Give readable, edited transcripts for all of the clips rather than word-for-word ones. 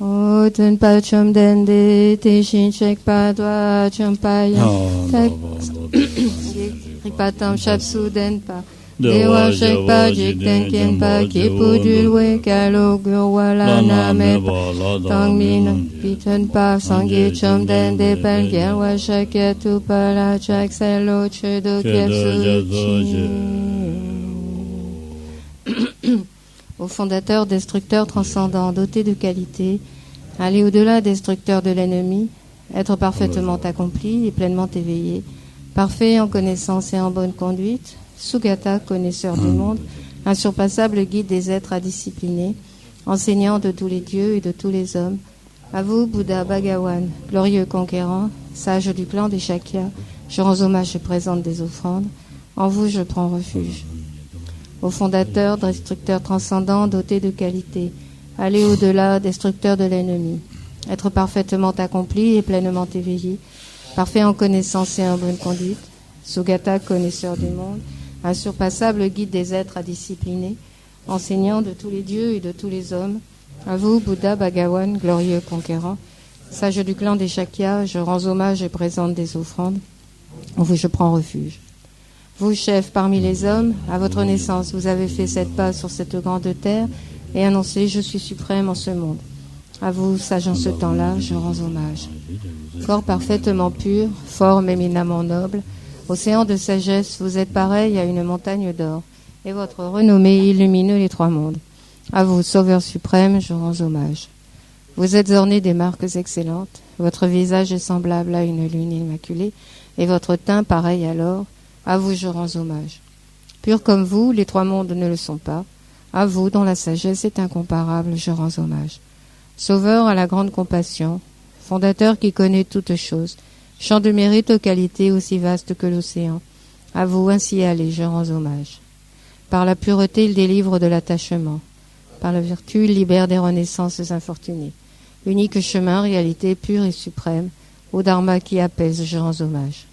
O Tenpa Chom Dende, Teshin Shek Padwa, Chompayam, Ripatam Shapsu Denpa, Dewa Shek Pa, Jikten Kenpa, Kipu Dulwe, Kalo Gurwala Namepa, Tangmin, Piton Pa, Sangye Chom Dende, Pen Gelwa Shek Yatu Pala, Chak Selo Chedo Kyatsu. Au fondateur, destructeur transcendant, doté de qualité, aller au-delà, destructeur de l'ennemi, être parfaitement accompli et pleinement éveillé, parfait en connaissance et en bonne conduite, Sugata, connaisseur du monde, insurpassable guide des êtres à discipliner, enseignant de tous les dieux et de tous les hommes, à vous, Bouddha Bhagawan, glorieux conquérant, sage du clan des Shakyas, je rends hommage et présente des offrandes, en vous je prends refuge. Au fondateur, destructeur transcendant, doté de qualité, aller au-delà, destructeur de l'ennemi, être parfaitement accompli et pleinement éveillé, parfait en connaissance et en bonne conduite, Sugata, connaisseur du monde, insurpassable guide des êtres à discipliner, enseignant de tous les dieux et de tous les hommes, à vous, Bouddha Bhagawan, glorieux conquérant, sage du clan des Shakyas, je rends hommage et présente des offrandes, en vous je prends refuge. Vous, chef parmi les hommes, à votre naissance, vous avez fait 7 pas sur cette grande terre et annoncé « Je suis suprême en ce monde ». À vous, sage en ce temps-là, je rends hommage. Corps parfaitement pur, forme éminemment noble, océan de sagesse, vous êtes pareil à une montagne d'or, et votre renommée illumine les 3 mondes. À vous, sauveur suprême, je rends hommage. Vous êtes orné des marques excellentes, votre visage est semblable à une lune immaculée, et votre teint pareil à l'or. À vous je rends hommage. Pur comme vous, les 3 mondes ne le sont pas. À vous, dont la sagesse est incomparable, je rends hommage. Sauveur à la grande compassion, fondateur qui connaît toutes choses, champ de mérite aux qualités aussi vastes que l'océan. À vous, ainsi allez, je rends hommage. Par la pureté, il délivre de l'attachement. Par la vertu, il libère des renaissances infortunées. Unique chemin, réalité pure et suprême, au dharma qui apaise, je rends hommage.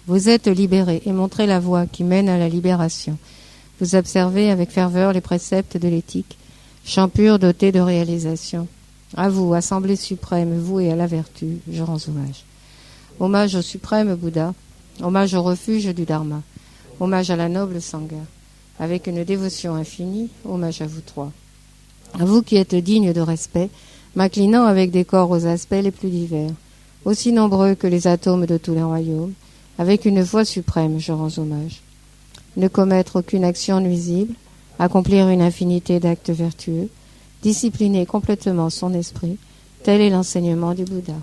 Vous êtes libérés et montrez la voie qui mène à la libération. Vous observez avec ferveur les préceptes de l'éthique, champ pur doté de réalisation. À vous, Assemblée suprême, vous et à la vertu, je rends hommage. Hommage au suprême Bouddha, hommage au refuge du Dharma, hommage à la noble Sangha. Avec une dévotion infinie, hommage à vous 3. À vous qui êtes dignes de respect, m'inclinant avec des corps aux aspects les plus divers, aussi nombreux que les atomes de tous les royaumes, avec une foi suprême, je rends hommage. Ne commettre aucune action nuisible, accomplir une infinité d'actes vertueux, discipliner complètement son esprit, tel est l'enseignement du Bouddha.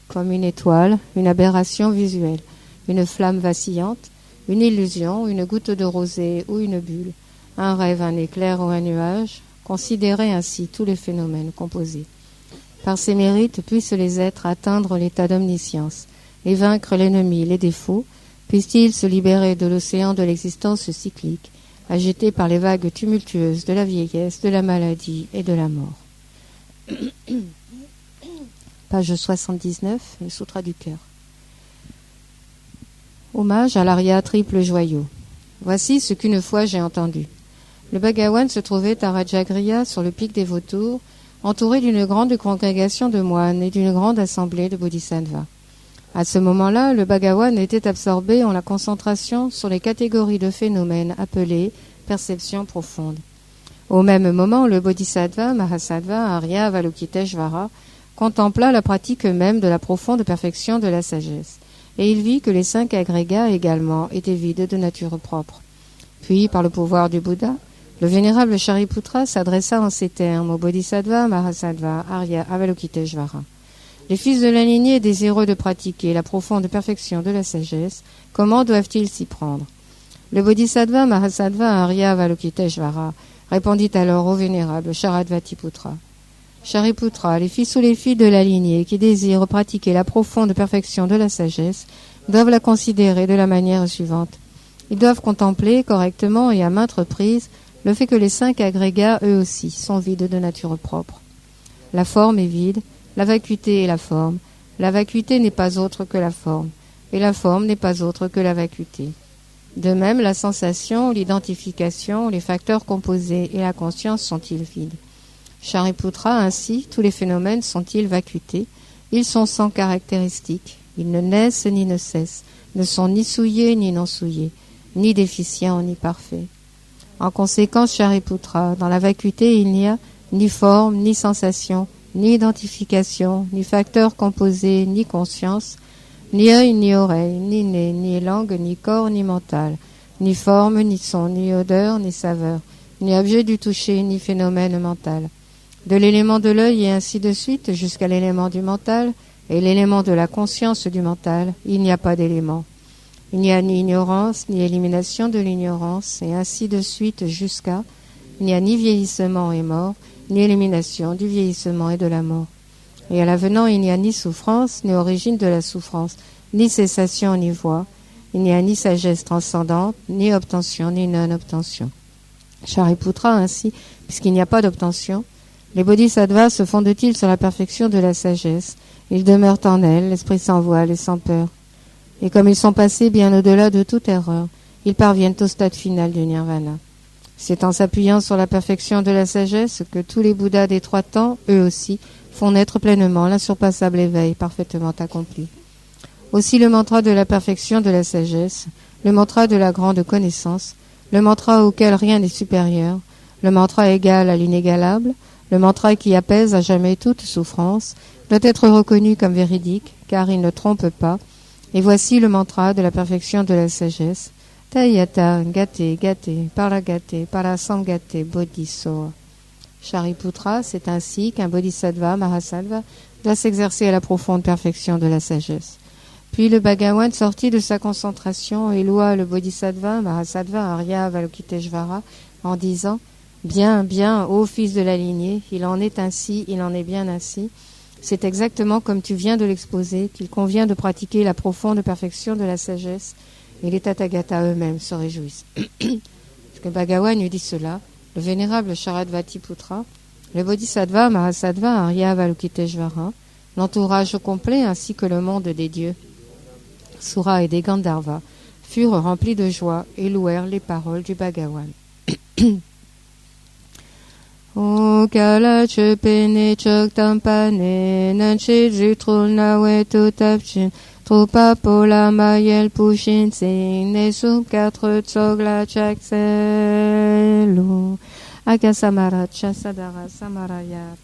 Comme une étoile, une aberration visuelle, une flamme vacillante, une illusion, une goutte de rosée ou une bulle, un rêve, un éclair ou un nuage, considérez ainsi tous les phénomènes composés. Par ces mérites puissent les êtres atteindre l'état d'omniscience, et vaincre l'ennemi, les défauts, puissent-ils se libérer de l'océan de l'existence cyclique, agité par les vagues tumultueuses de la vieillesse, de la maladie et de la mort. Page 79, le Sutra du cœur. Hommage à l'Arya triple joyau. Voici ce qu'une fois j'ai entendu. Le Bhagawan se trouvait à Rajagriha, sur le pic des vautours, entouré d'une grande congrégation de moines et d'une grande assemblée de bodhisattvas. À ce moment-là, le Bhagawan était absorbé en la concentration sur les catégories de phénomènes appelées perception profonde. Au même moment, le Bodhisattva, Mahasattva, Arya, Avalokiteshvara contempla la pratique même de la profonde perfection de la sagesse, et il vit que les 5 agrégats également étaient vides de nature propre. Puis, par le pouvoir du Bouddha, le vénérable Shariputra s'adressa en ces termes au Bodhisattva, Mahasattva, Arya, Avalokiteshvara. Les fils de la lignée désireux de pratiquer la profonde perfection de la sagesse, comment doivent-ils s'y prendre? Le Bodhisattva Mahasattva Arya Avalokiteshvara répondit alors au vénérable Sharadvatiputra. Shariputra, les fils ou les filles de la lignée qui désirent pratiquer la profonde perfection de la sagesse doivent la considérer de la manière suivante. Ils doivent contempler correctement et à maintes reprises le fait que les 5 agrégats, eux aussi, sont vides de nature propre. La forme est vide, la vacuité est la forme. La vacuité n'est pas autre que la forme, et la forme n'est pas autre que la vacuité. De même, la sensation, l'identification, les facteurs composés et la conscience sont-ils vides. Shariputra, ainsi, tous les phénomènes sont-ils vacuités. Ils sont sans caractéristiques. Ils ne naissent ni ne cessent, ne sont ni souillés ni non souillés, ni déficients ni parfaits. En conséquence, Shariputra, dans la vacuité, il n'y a ni forme, ni sensation, ni identification, ni facteur composé, ni conscience, ni œil, ni oreille, ni nez, ni langue, ni corps, ni mental, ni forme, ni son, ni odeur, ni saveur, ni objet du toucher, ni phénomène mental. De l'élément de l'œil et ainsi de suite jusqu'à l'élément du mental et l'élément de la conscience du mental, il n'y a pas d'élément. Il n'y a ni ignorance, ni élimination de l'ignorance, et ainsi de suite jusqu'à, il n'y a ni vieillissement et mort, ni élimination du vieillissement et de la mort. Et à l'avenant, il n'y a ni souffrance, ni origine de la souffrance, ni cessation, ni voie. Il n'y a ni sagesse transcendante, ni obtention, ni non-obtention. Shariputra, ainsi, puisqu'il n'y a pas d'obtention, les bodhisattvas se fondent-ils sur la perfection de la sagesse. Ils demeurent en elle, l'esprit sans voile et sans peur. Et comme ils sont passés bien au-delà de toute erreur, ils parviennent au stade final du nirvana. C'est en s'appuyant sur la perfection de la sagesse que tous les Bouddhas des trois temps, eux aussi, font naître pleinement l'insurpassable éveil parfaitement accompli. Aussi le mantra de la perfection de la sagesse, le mantra de la grande connaissance, le mantra auquel rien n'est supérieur, le mantra égal à l'inégalable, le mantra qui apaise à jamais toute souffrance, doit être reconnu comme véridique, car il ne trompe pas. Et voici le mantra de la perfection de la sagesse. Tayata gate gate paragate parasangate bodhisoa. Shariputra, c'est ainsi qu'un bodhisattva, Mahasattva, doit s'exercer à la profonde perfection de la sagesse. Puis le Bhagavan sortit de sa concentration et loua le bodhisattva, Mahasattva, Arya Avalokiteshvara, en disant « Bien, bien, ô fils de la lignée, il en est ainsi, il en est bien ainsi. C'est exactement comme tu viens de l'exposer qu'il convient de pratiquer la profonde perfection de la sagesse. » Et les Tathagatas eux-mêmes se réjouissent. Lorsque Bhagavan lui dit cela, le vénérable Sharadvatiputra, le Bodhisattva, Mahasattva, Arya Avalokiteshvara, l'entourage au complet ainsi que le monde des dieux, Sura et des Gandharvas, furent remplis de joie et louèrent les paroles du Bhagavan. O kala chepene chok tampane, nanche jutrul nawe tutapchin, Trupa pola mayel pushin sing, ne sub 4 tsogla chak selu, akasamara chasadara samaraya.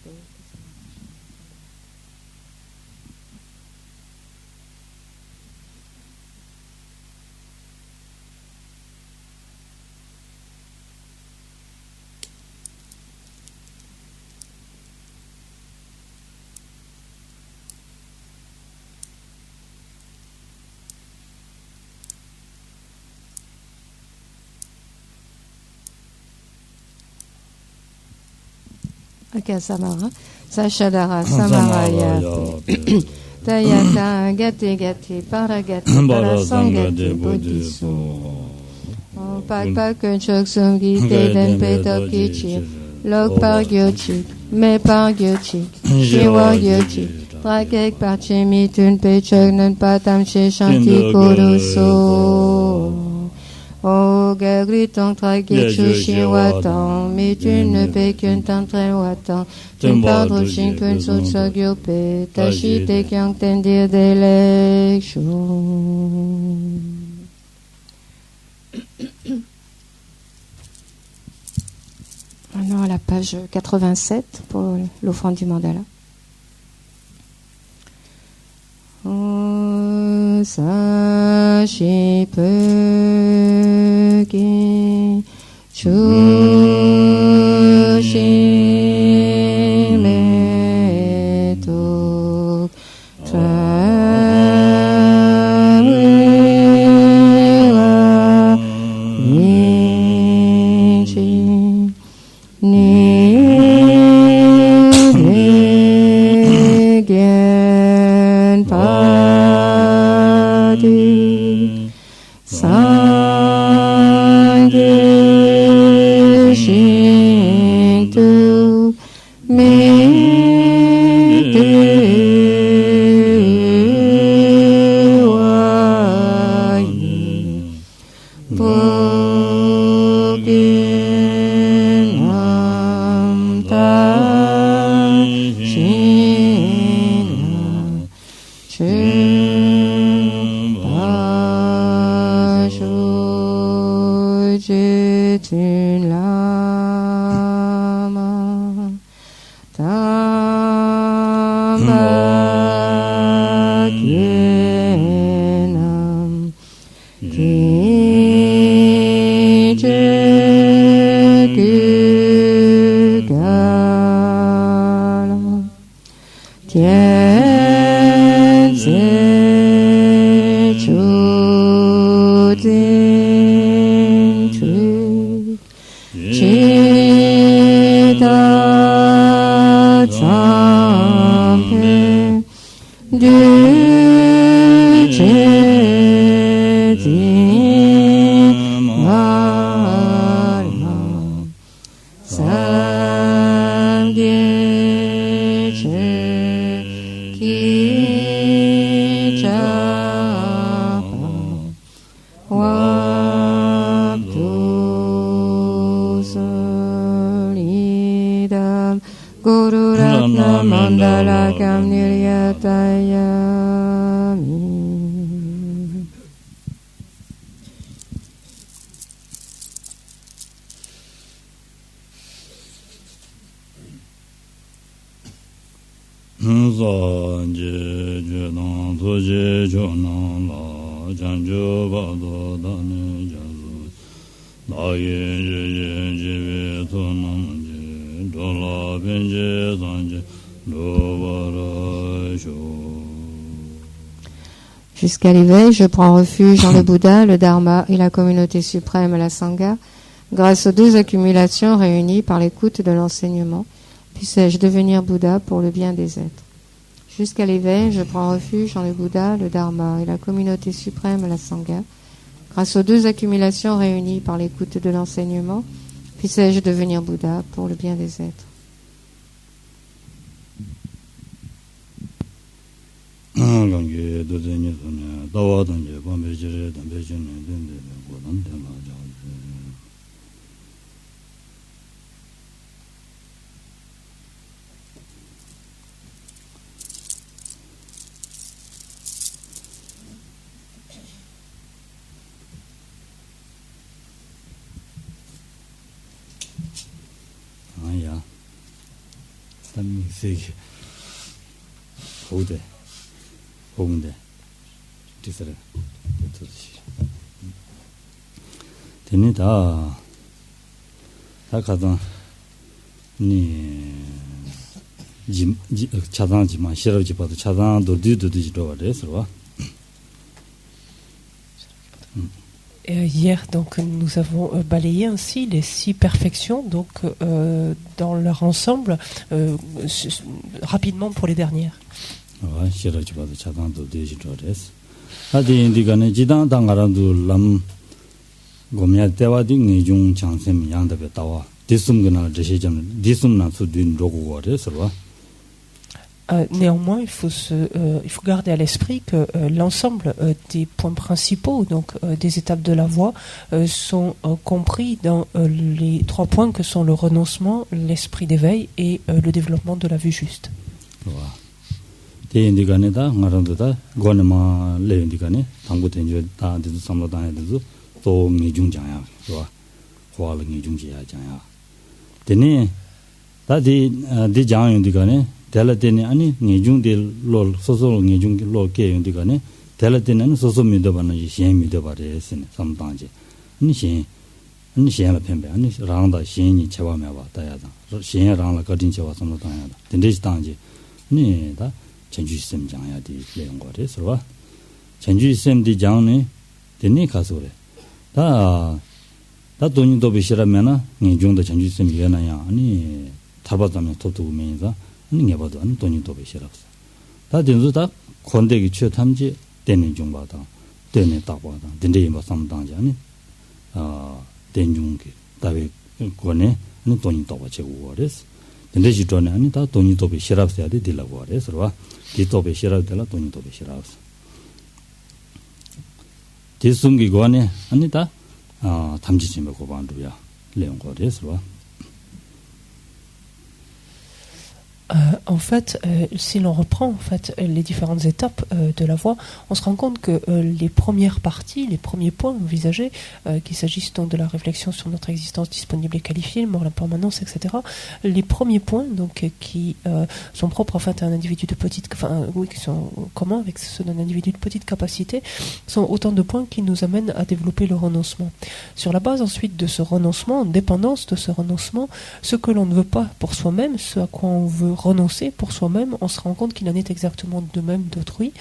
Akasamara, Sashadara, Samaraya, Tayata, Gate Gate, Paragate, Parasangate, Bodhiso. O Pakpak, Chok Sumgi, Teden Petokichi, Lok Par Gyochik, Me Par Gyochik, Shiwa Gyochik, Trakek Parchemi, Tun Pechok, Nun Patam She Shanti Kodoso. O Gagritong Tragechu Shiwatang, mais tu ne paies qu'un temps très watang, tu pardres Shinkun Sotsagyope, Tashi te Kyang Tendir d'élection. Maintenant à la page 87 pour l'offrande du mandala. O Sashi Peki Chushi Metuk Tramila Nichi Nigyan Pati Sangye Shintu Midewayi Bogin Namta lama tambakinam kijekugalam tienze chudin tui chida tsampe du chedin marma samgye che kichapa wabdu solidam guru ratna mandalakam niryatayami. Jusqu'à l'éveil, je prends refuge en le Bouddha, le Dharma et la communauté suprême, la Sangha, grâce aux deux accumulations réunies par l'écoute de l'enseignement. Puisse-je devenir Bouddha pour le bien des êtres. Jusqu'à l'éveil, je prends refuge en le Bouddha, le Dharma et la communauté suprême, la Sangha. Grâce aux deux accumulations réunies par l'écoute de l'enseignement, puisse-je devenir Bouddha pour le bien des êtres. Hier, donc, nous avons balayé ainsi les 6 perfections, donc dans leur ensemble, rapidement pour les dernières. Néanmoins, il faut garder à l'esprit que l'ensemble des points principaux, donc des étapes de la voie, sont compris dans les 3 points que sont le renoncement, l'esprit d'éveil et le développement de la vue juste. tellatene ani ngejung de lol soso ngejung lol ke yundi gane tellatene ani soso mi de bana shen mi de bare sen samdanje ni shen la pembe ani rangda shen ni chewa me ba ta ya da shen rang la gadin chewa samlo ta ya da dende stanje ni da chenju sem jang ya di leong go re so ba chenju sem di jang ne deni kaso re da 돈이 더 비시라면은 니중도 전주 좀 이해나야 아니 타바다면 또도 메인자 아니 내봐도 안 돈이 더 비시라서 다 된주다 건대기 최탐지 되는 중 받아 되는 딱 받아 된대 뭐 상당지 아니 된중기 다왜 거네 아니 돈이 더 버치고 그래서 된대 지도네 아니 다 돈이 더 비시라서 돼 되라고 그래서 와 기도 비시라도 되라 돈이 더 비시라서 뒤숨기 거네 아니 다 담지심을 고반도야 레옹거리에서 En fait, si l'on reprend en fait les différentes étapes de la voie, on se rend compte que les premières parties, les premiers points envisagés, qu'il s'agisse donc de la réflexion sur notre existence disponible et qualifiée, le mort, l'impermanence, etc. Les premiers points donc qui sont propres en fait à un individu de petite, qui sont communs avec ceux d'un individu de petite capacité, sont autant de points qui nous amènent à développer le renoncement. Sur la base ensuite de ce renoncement, en dépendance de ce renoncement, ce que l'on ne veut pas pour soi-même, ce à quoi on veut renoncer pour soi-même, on se rend compte qu'il en est exactement de même d'autrui,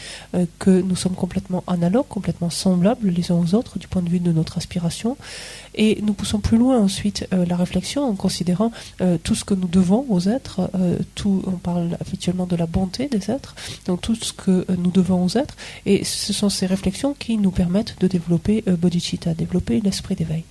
que nous sommes complètement analogues, complètement semblables les uns aux autres du point de vue de notre aspiration, et nous poussons plus loin ensuite la réflexion en considérant tout ce que nous devons aux êtres, on parle habituellement de la bonté des êtres, donc tout ce que nous devons aux êtres, et ce sont ces réflexions qui nous permettent de développer bodhicitta, développer l'esprit d'éveil.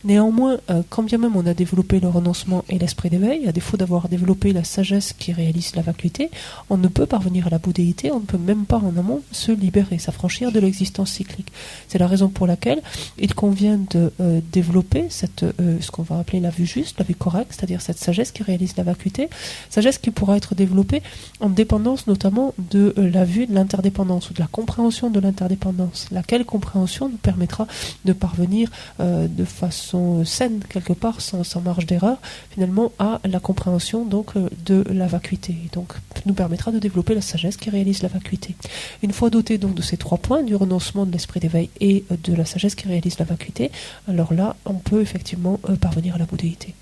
Néanmoins, quand bien même on a développé le renoncement et l'esprit d'éveil, à défaut d'avoir développé la sagesse qui réalise la vacuité, on ne peut parvenir à la bouddhéité, on ne peut même pas en amont se libérer, s'affranchir de l'existence cyclique. C'est la raison pour laquelle il convient de développer ce qu'on va appeler la vue juste, la vue correcte, c'est-à-dire cette sagesse qui réalise la vacuité, sagesse qui pourra être développée en dépendance notamment de la vue de l'interdépendance ou de la compréhension de l'interdépendance, laquelle compréhension nous permettra de parvenir de façon saine quelque part, sans marge d'erreur, finalement à la compréhension donc de la vacuité, et donc nous permettra de développer la sagesse qui réalise la vacuité. Une fois doté donc de ces trois points, du renoncement, de l'esprit d'éveil et de la sagesse qui réalise la vacuité, alors là on peut effectivement parvenir à la bouddhéité.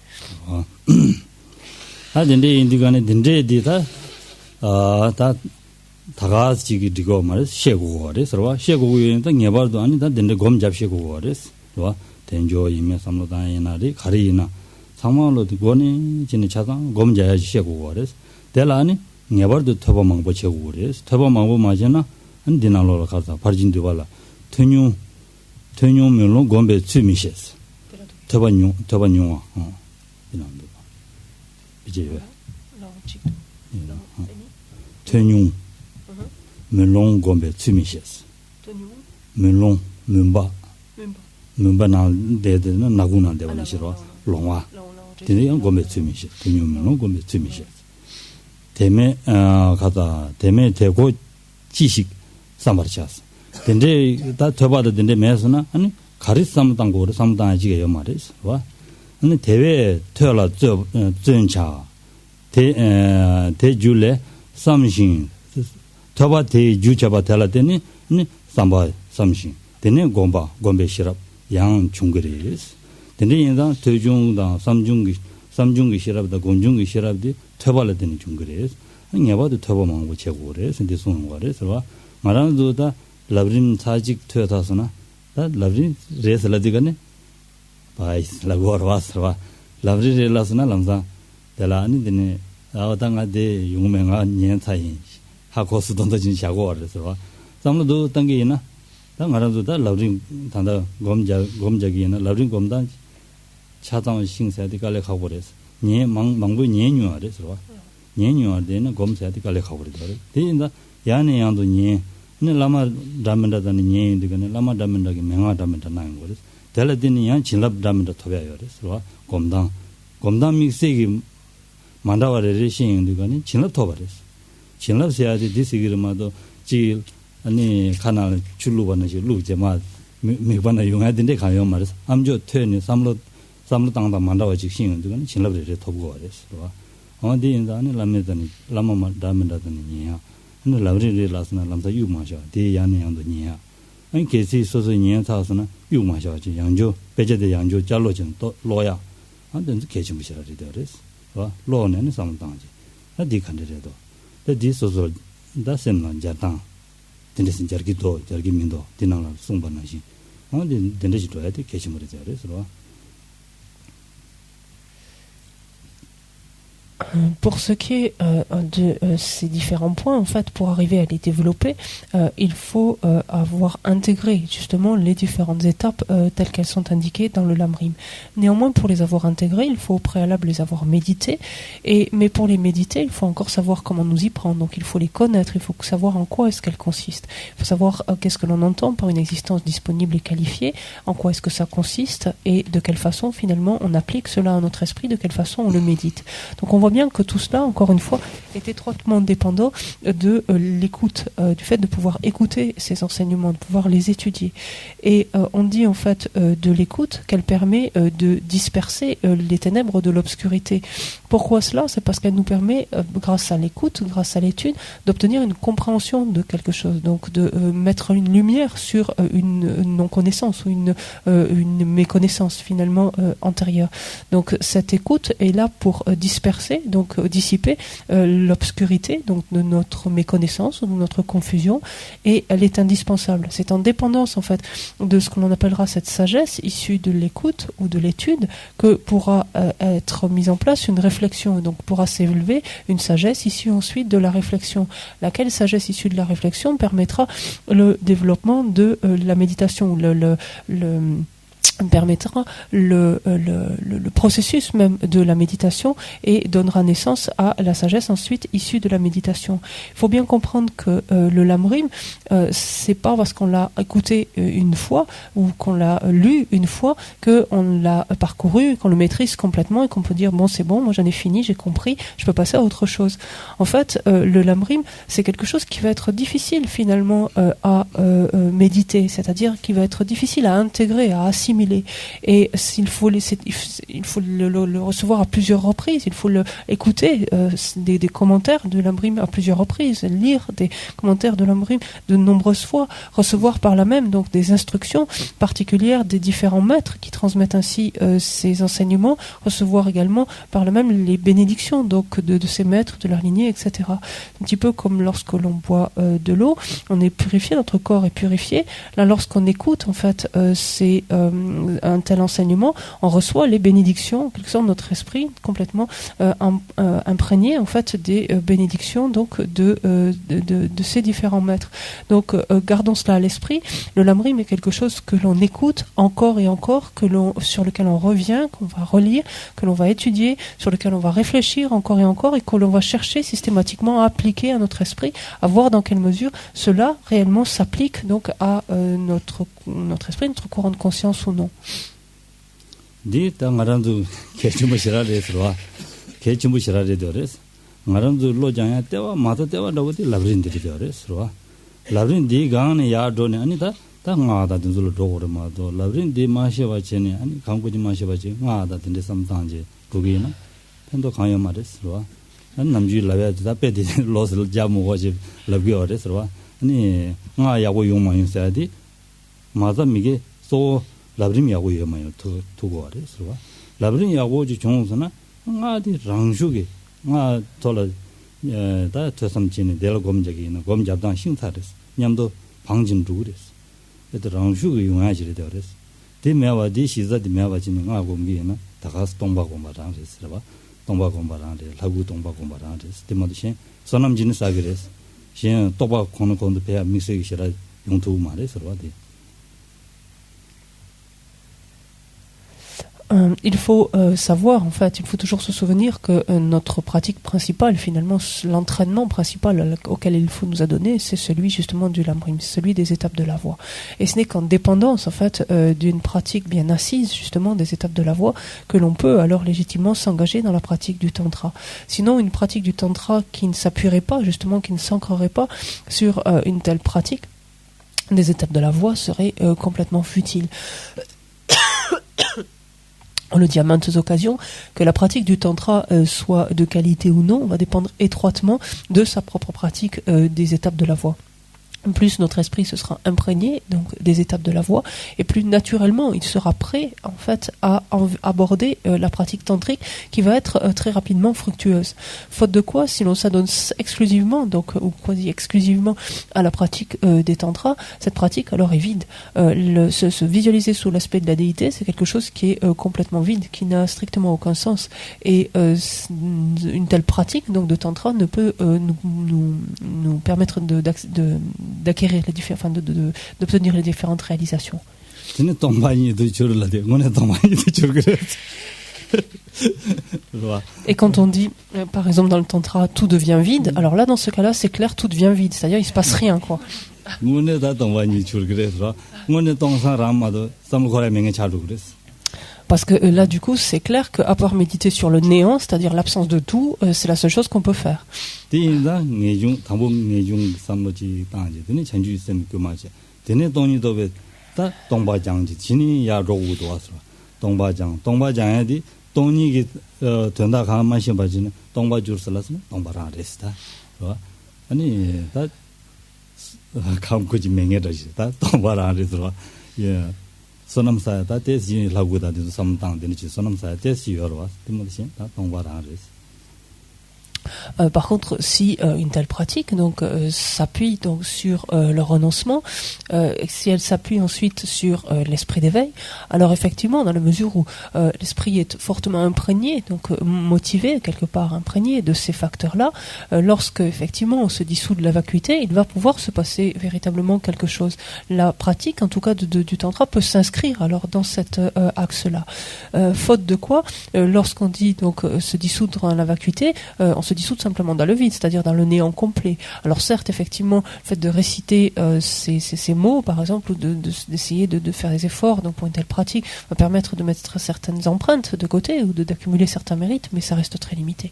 tenjo ime samlodan yenari khari ina samalo goni jini chadang gomjaya shegu gores delani ngebardo thoba mangbo chegu gores thoba mangbo majena an dinalo kaza parjin diwala tenyo melon gombe tsumishes thoba nyu dinando bijewe tenyo melon gombe tsumishes melon mumba numba de naguna de wala shiro longwa tene yang gombe tsumisi tunyumo gombe tsumisi teme kata teme teko 지식 sambarchas tende da thoba de mesna ani 가리 samdang go samdang 지게 요 말이스 와 아니 대회 퇴라 전차 대줄레 삼신 thoba 대 주자바 달라더니 니 삼바 삼신 tene gombe shirab yang chunggeres tene 인상 대중당 삼중기 shirab다 곤중기 shirab디 퇴발을 되는 chunggeres 냐바도 퇴발망고 제고res 근데 손은 거래서 말한도다 라브림 사직 퇴다서나 다 라브림 레슬라디가네 바이스 라고르와스와 라브리 레라스나 람사 달라니 되네 아와당아데 용맹아 년사인 하고스도 던진 샤고르서 삼로도 당기나 당하라도다 라브림 단다 곰자기나 라브림 곰다 차장 신사디 갈래 가버렸어 니 망부 니뉴아래서 니뉴아데는 곰사디 갈래 가버렸어 대인다 야네 양도 니 라마 담만다다니 니 되거네 라마 담만다기 맹아 담만다 나는 거래 달라디니 양 진랍 담만다 토배요래서 곰당 믹스기 만다와레 신 되거네 진랍 토버렸어 진랍 세야지 디시기르마도 지 아니 카날 줄루바나지 루제마 메바나 용하던데 가요 말이야 암조 퇴니 삼로 당다 만다와지 신은 되거네 진랍레 토부고 그랬어 어디 인자니 라메다니 라마마 담만다다니 니야 근데 라브리리 라스나 람사 유마셔 대야네 양도 니야 아니 계시 소소 니야 사서나 유마셔지 양조 배제대 양조 잘로진 또 로야 안든 계시 무시라리 되어res 와 로네는 삼당지 어디 칸데도 데 소소 다셈난 자당 된데신 저기도 저기민도 디나라 송반나시 어디 된데지도 해야 돼 계시 무리 되어res Pour ce qui est de ces différents points, en fait, pour arriver à les développer, il faut avoir intégré justement les différentes étapes telles qu'elles sont indiquées dans le Lamrim. Néanmoins, pour les avoir intégrées, il faut au préalable les avoir méditées. Mais pour les méditer, il faut encore savoir comment nous y prendre. Donc, il faut les connaître. Il faut savoir en quoi est-ce qu'elles consistent. Il faut savoir qu'est-ce que l'on entend par une existence disponible et qualifiée. En quoi est-ce que ça consiste et de quelle façon finalement on applique cela à notre esprit. De quelle façon on le médite. Donc, on voit bien bien que tout cela, encore une fois, est étroitement dépendant de l'écoute, du fait de pouvoir écouter ces enseignements, de pouvoir les étudier. Et on dit en fait de l'écoute qu'elle permet de disperser les ténèbres de l'obscurité. Pourquoi cela? C'est parce qu'elle nous permet, grâce à l'écoute, grâce à l'étude, d'obtenir une compréhension de quelque chose, donc de mettre une lumière sur une non-connaissance ou une méconnaissance finalement antérieure. Donc cette écoute est là pour disperser, donc dissiper l'obscurité donc de notre méconnaissance ou de notre confusion, et elle est indispensable. C'est en dépendance en fait de ce que l'on appellera cette sagesse issue de l'écoute ou de l'étude que pourra être mise en place une réflexion, donc pourra s'élever une sagesse issue ensuite de la réflexion, laquelle sagesse issue de la réflexion permettra le développement de la méditation, permettra le processus même de la méditation et donnera naissance à la sagesse ensuite issue de la méditation. Il faut bien comprendre que le lamrim, c'est pas parce qu'on l'a écouté une fois ou qu'on l'a lu une fois qu'on l'a parcouru, qu'on le maîtrise complètement et qu'on peut dire bon c'est bon, moi j'en ai fini, j'ai compris, je peux passer à autre chose. En fait, le lamrim, c'est quelque chose qui va être difficile finalement à méditer, c'est-à-dire qui va être difficile à intégrer, à assimiler. Et il faut le recevoir à plusieurs reprises, il faut écouter des commentaires de lamrim à plusieurs reprises, lire des commentaires de lamrim de nombreuses fois, recevoir par là même donc des instructions particulières des différents maîtres qui transmettent ainsi ces enseignements, recevoir également par là même les bénédictions donc de ces maîtres, de leur lignée, etc. Un petit peu comme lorsque l'on boit de l'eau, on est purifié, notre corps est purifié. Là, lorsqu'on écoute en fait un tel enseignement, on reçoit les bénédictions, en quelque sorte notre esprit complètement imprégné en fait des bénédictions donc de ces différents maîtres. Donc gardons cela à l'esprit. Le lamrim est quelque chose que l'on écoute encore et encore, sur lequel on revient, qu'on va relire, que l'on va étudier, sur lequel on va réfléchir encore et encore, et que l'on va chercher systématiquement à appliquer à notre esprit, à voir dans quelle mesure cela réellement s'applique donc à notre esprit, notre courant de conscience ou non. Di ta ngarandu kechumbu shirare swa kechumbu shirare dores ngarandu lo janya tewa mata tewa dawati labrin de dores swa labrin di gan ya do ne ani ta nga da dunzul do gore ma do labrin di ma she ba chene ani kamguji ma she ba che nga da de samtanje bugi na pendo khaya ma des swa an namji lawa da pe de lo sel jamu go je labgi ore swa ani nga ya go yong ma yin sa di 마다 미게 소 라브림 야고 예마요 두고 아래 서와 라브림 야고지 종선나 nga디 랑슈게 nga tola 다 저섬진이 델곰적이는 곰잡당 신사です냠도 방진 두그레스 그 랑슈게 용하지를 되어레스 데메와디 시자디 메와지는 nga 곰기나 다가스 동바곰바랑 됐으라 동바곰바랑데 라구 동바곰바랑 됐스 데모디신 소남진이 사그레스 신 또바 코노콘도 배아 미세기 싫어 용투 말에서와디 Il faut savoir, en fait, il faut toujours se souvenir que notre pratique principale, finalement, l'entraînement principal auquel il faut nous adonner, c'est celui justement du lamrim, celui des étapes de la voie. Et ce n'est qu'en dépendance, en fait, d'une pratique bien assise, justement, des étapes de la voie, que l'on peut alors légitimement s'engager dans la pratique du tantra. Sinon, une pratique du tantra qui ne s'appuierait pas, justement, qui ne s'ancrerait pas sur une telle pratique des étapes de la voie serait complètement futile. On le dit à maintes occasions, que la pratique du tantra soit de qualité ou non, va dépendre étroitement de sa propre pratique des étapes de la voie. Plus notre esprit se sera imprégné donc des étapes de la voie, et plus naturellement il sera prêt en fait à aborder la pratique tantrique qui va être très rapidement fructueuse. Faute de quoi, si l'on s'adonne exclusivement donc ou quasi exclusivement à la pratique des tantras, cette pratique alors est vide. Se visualiser sous l'aspect de la déité, c'est quelque chose qui est complètement vide, qui n'a strictement aucun sens, et une telle pratique donc de tantra ne peut nous permettre d'acquérir les différents, d'obtenir les différentes réalisations. Et quand on dit, par exemple dans le tantra, tout devient vide, alors là dans ce cas-là c'est clair, tout devient vide, c'est-à-dire il se passe rien quoi. Parce que là, du coup, c'est clair qu'à part méditer sur le néant, c'est-à-dire l'absence de tout, c'est la seule chose qu'on peut faire. Sonam saya ta tes yin lagu da de sam tang de ni sonam saya tes yi yor wa de mo de ta tong wa ra res. Par contre, si une telle pratique donc s'appuie donc sur le renoncement, si elle s'appuie ensuite sur l'esprit d'éveil, alors effectivement, dans la mesure où l'esprit est fortement imprégné, donc motivé quelque part imprégné de ces facteurs-là, lorsque effectivement on se dissout de la vacuité, il va pouvoir se passer véritablement quelque chose. La pratique, en tout cas du tantra, peut s'inscrire alors dans cet axe-là. Faute de quoi, lorsqu'on dit donc se dissoudre dans la vacuité, on se dissout simplement dans le vide, c'est-à-dire dans le néant complet. Alors certes, effectivement, le fait de réciter ces mots, par exemple, ou d'essayer de faire des efforts donc pour une telle pratique, va permettre de mettre certaines empreintes de côté ou d'accumuler certains mérites, mais ça reste très limité.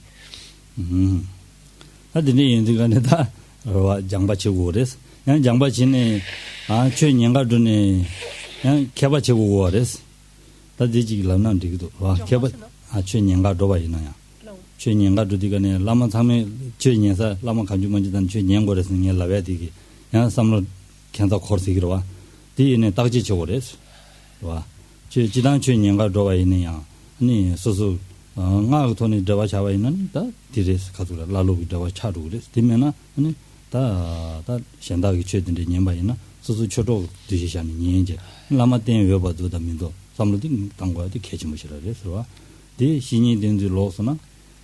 최년가 두디가네 라마 참에 최년사 라마 간주만지단 최년고래서 년 라베디기 야 삼로 캔다 코르시기로 와 디네 딱지 저거래서 와 지단 최년가 도와 있느냐 아니 소소 nga thoni dawa chawa inan ta dires khadula lalu dawa charu gres dimena ani ta shenda gi chedin de nyemba ina susu chodo dishani nyenje lama ten weba do da mindo samlo din tangwa de kechi moshira res wa de shini den de losna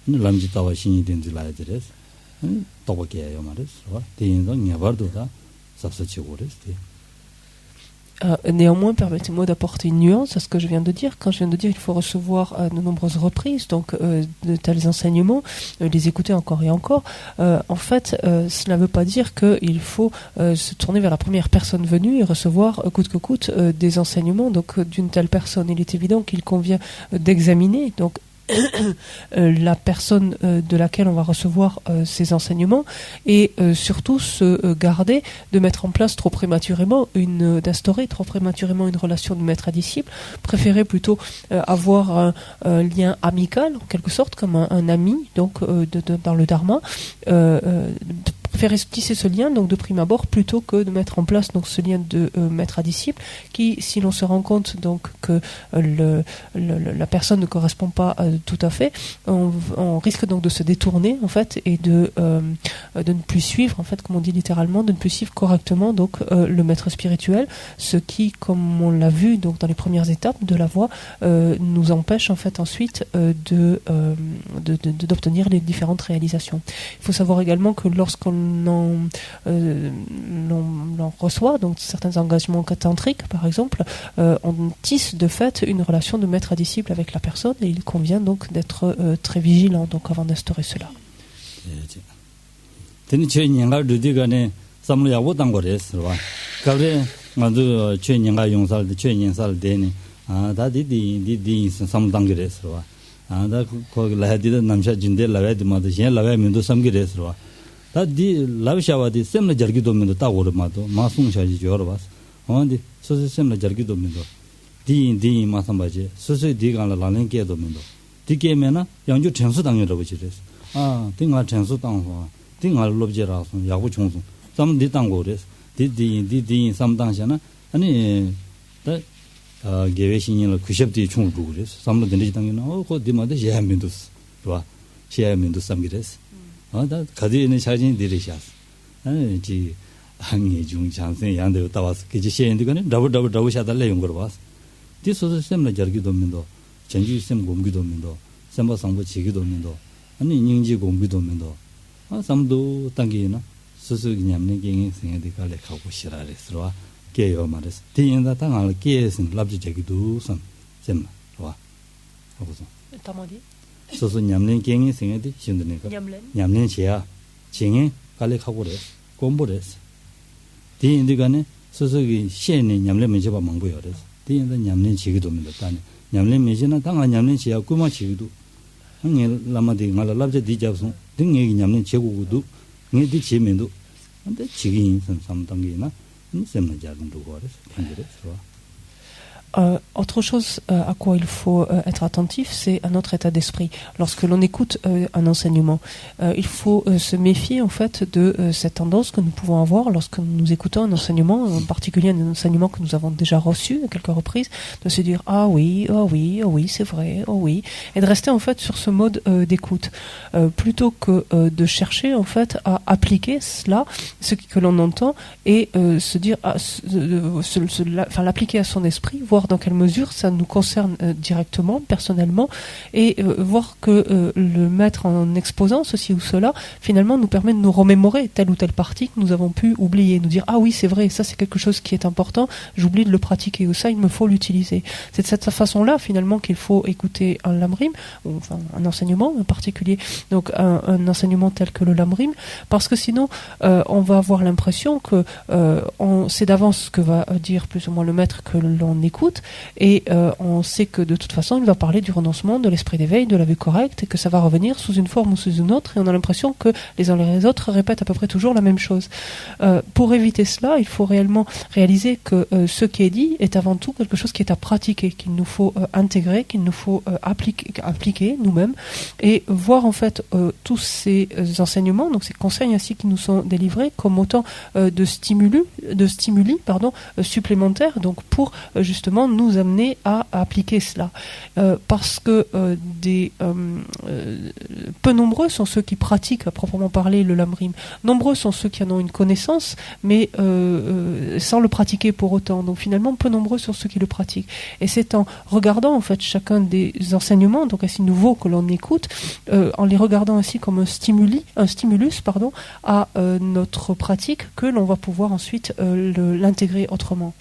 람지 tawa 신이 된지 라이드레스 또바게요 말이죠. 대인도 냐바르도다 삽사치고레스. Néanmoins, permettez-moi d'apporter une nuance à ce que je viens de dire. Quand je viens de dire qu'il faut recevoir de nombreuses reprises donc de tels enseignements, les écouter encore et encore, en fait, cela ne veut pas dire qu'il faut se tourner vers la première personne venue et recevoir coûte que coûte des enseignements donc d'une telle personne. Il est évident qu'il convient d'examiner donc la personne de laquelle on va recevoir ces enseignements et surtout se garder de mettre en place trop prématurément d'instaurer trop prématurément une relation de maître à disciple, préférer plutôt avoir un lien amical en quelque sorte comme un ami donc dans le dharma, préférer tisser ce lien donc de prime abord plutôt que de mettre en place donc ce lien de maître à disciple qui, si l'on se rend compte donc que la personne ne correspond pas tout à fait, on risque donc de se détourner en fait et de ne plus suivre en fait, comme on dit littéralement, de ne plus suivre correctement donc le maître spirituel, ce qui, comme on l'a vu donc dans les premières étapes de la voie, nous empêche en fait ensuite d'obtenir les différentes réalisations. Il faut savoir également que lorsqu'on l'on reçoit donc certains engagements tantriques par exemple, on tisse de fait une relation de maître à disciple avec la personne et il convient donc d'être très vigilant donc avant d'instaurer cela. 다디 라비샤와디 셈나 저기도면도 딱 오르마도 마송샤지 줘라바스 어디 소소 셈나 저기도면도 디 마삼바지 소소 디간라 라랭게도면도 디게면나 양주 전수 당연하고 지레스 아 딩아 전수 당화 딩아 롭제라서 야구 총수 삼디 당고레스 디 삼당샤나 아니 다 게베신이를 90디 총으로 그래서 삼로 된지 당연히 그 디마데 예하면도스 좋아 예하면도 삼기레스 다 가디는 사진 들으셨어. 지 항해 중 장생 양대 따와서 그지 시엔드가네 더블 샤달래 용거 봐서. 디소스 셈나 저기도 면도 전주 셈 공기도 면도 셈바 상부 지기도 면도 아니 닝지 공기도 면도 아 삼도 당기나 스스 냠네 갱이 생에디 갈래 가고 싫어라스와 깨요 말했어. 디인다 당할 깨선 랍지 저기도 셈 와. 하고서. 담아디 소소 냠는 갱이 생에디 신드네가 냠는 지야 징에 갈래하고래 공부래서 디인디가네 소소기 시에네 냠는 면접아 망보여래서 디인다 냠는 지기도 면도 따네 냠레 메지나 당아 냠레 지야 꾸마 지기도 네 라마디 말라 랍제 디잡송 등얘기 냠레 제고도 네디 지면도 근데 지긴 삼당기나 셈나 자동도 거래서 편지래서 Autre chose à quoi il faut être attentif, c'est à notre état d'esprit. Lorsque l'on écoute un enseignement, il faut se méfier en fait de cette tendance que nous pouvons avoir lorsque nous écoutons un enseignement, en particulier un enseignement que nous avons déjà reçu à quelques reprises, de se dire ah oui, c'est vrai, oh oui, et de rester en fait sur ce mode d'écoute, plutôt que de chercher en fait à appliquer cela, ce que l'on entend, et se dire, l'appliquer à son esprit, voir dans quelle mesure ça nous concerne directement, personnellement, et voir que le mettre en exposant ceci ou cela, finalement nous permet de nous remémorer telle ou telle partie que nous avons pu oublier, nous dire ah oui c'est vrai, ça c'est quelque chose qui est important, j'oublie de le pratiquer, ou ça il me faut l'utiliser. C'est de cette façon-là finalement qu'il faut écouter un lamrim, ou enfin un enseignement en particulier, donc un enseignement tel que le lamrim, parce que sinon on va avoir l'impression que on sait d'avance ce que va dire plus ou moins le maître que l'on écoute, et on sait que de toute façon il va parler du renoncement, de l'esprit d'éveil, de la vue correcte, et que ça va revenir sous une forme ou sous une autre, et on a l'impression que les uns et les autres répètent à peu près toujours la même chose. Pour éviter cela, il faut réellement réaliser que ce qui est dit est avant tout quelque chose qui est à pratiquer, qu'il nous faut intégrer, qu'il nous faut appliquer nous-mêmes, et voir en fait tous ces enseignements, donc ces conseils ainsi qui nous sont délivrés, comme autant de stimuli supplémentaires, donc pour justement nous amener à appliquer cela, parce que peu nombreux sont ceux qui pratiquent à proprement parler le lamrim, nombreux sont ceux qui en ont une connaissance mais sans le pratiquer pour autant, donc finalement peu nombreux sont ceux qui le pratiquent, et c'est en regardant en fait chacun des enseignements donc ainsi nouveaux que l'on écoute, en les regardant ainsi comme un stimulus à notre pratique, que l'on va pouvoir ensuite l'intégrer autrement.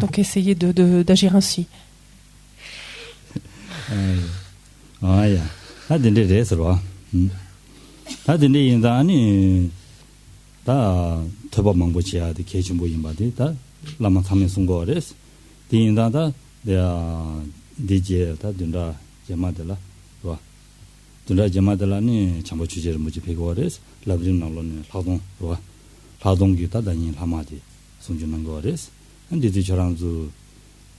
Donc essayez d'agir ainsi. 송주는 거레스 근데도 저랑도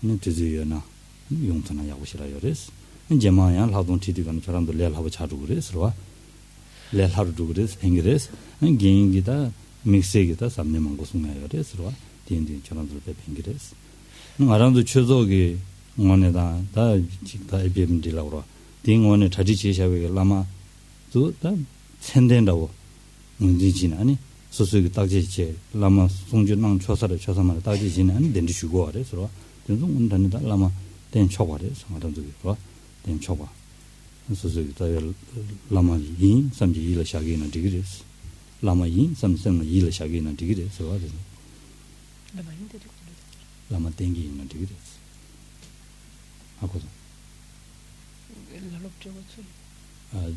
니트즈여나 용토나 야고시라 요레스 이제마야 라동 티디간 저랑도 레알하고 자주 그래서와 레알하루도 그래서 팽그레스 게임기다 믹스기다 삼년만 고송해야 요레스와 딘딘 저랑도 팽그레스 나랑도 최저기 원에다 다 직다 이비엠디라고 딩원에 자지 제샤베 라마 또다 센된다고 문제진 아니 소소기 딱지체 라마 송준랑 초사를 초사만 딱지지는 된지 주고 그래서 된좀 온다니다 라마 된 초과래 상하던도 봐. 된 초과. 소소기 다 라마 인 삼지 일을 시작이나 디그레스. 라마 인 삼삼 일을 시작이나 디그레스 와. 라마 인데 라마 땡기나 디그레스. 하고도.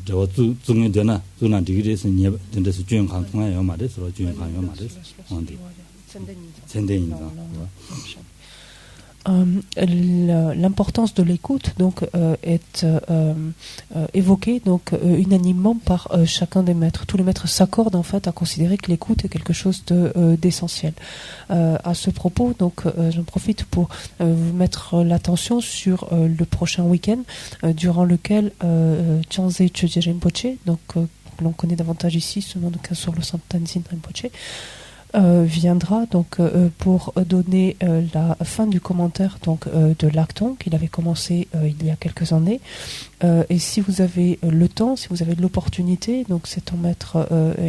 저 중에 되나 누나 디그레스 니 된데서 주행 강통해요 말해서 주행 강요 말해서 언디 센데인다. L'importance de l'écoute donc est évoquée donc unanimement par chacun des maîtres. Tous les maîtres s'accordent en fait à considérer que l'écoute est quelque chose d'essentiel. À ce propos, donc j'en profite pour vous mettre l'attention sur le prochain week-end durant lequel Chanze Chöje Rinpoche, donc l'on connaît davantage ici sous le nom de Kansur Losang Tenzin Rinpoche, viendra donc pour donner la fin du commentaire donc de l'Acton qu'il avait commencé il y a quelques années, et si vous avez le temps, si vous avez de l'opportunité, donc c'est un maître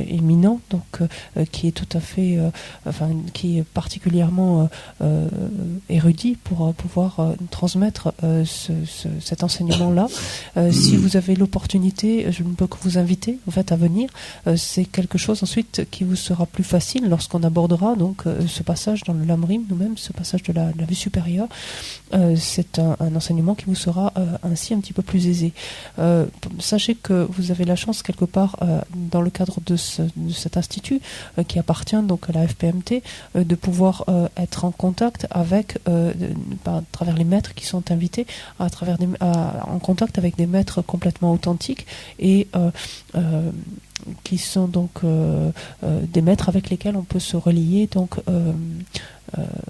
éminent donc qui est tout à fait qui est particulièrement érudit pour pouvoir transmettre cet enseignement là. Si vous avez l'opportunité, je ne peux que vous inviter en fait à venir. C'est quelque chose ensuite qui vous sera plus facile lorsque lorsqu'on abordera donc ce passage dans le Lamrim, nous-mêmes, ce passage de la vue supérieure, c'est un enseignement qui vous sera ainsi un petit peu plus aisé. Sachez que vous avez la chance quelque part dans le cadre de cet institut qui appartient donc à la FPMT de pouvoir être en contact avec à travers les maîtres qui sont invités en contact avec des maîtres complètement authentiques et qui sont donc des maîtres avec lesquels on peut se relier, donc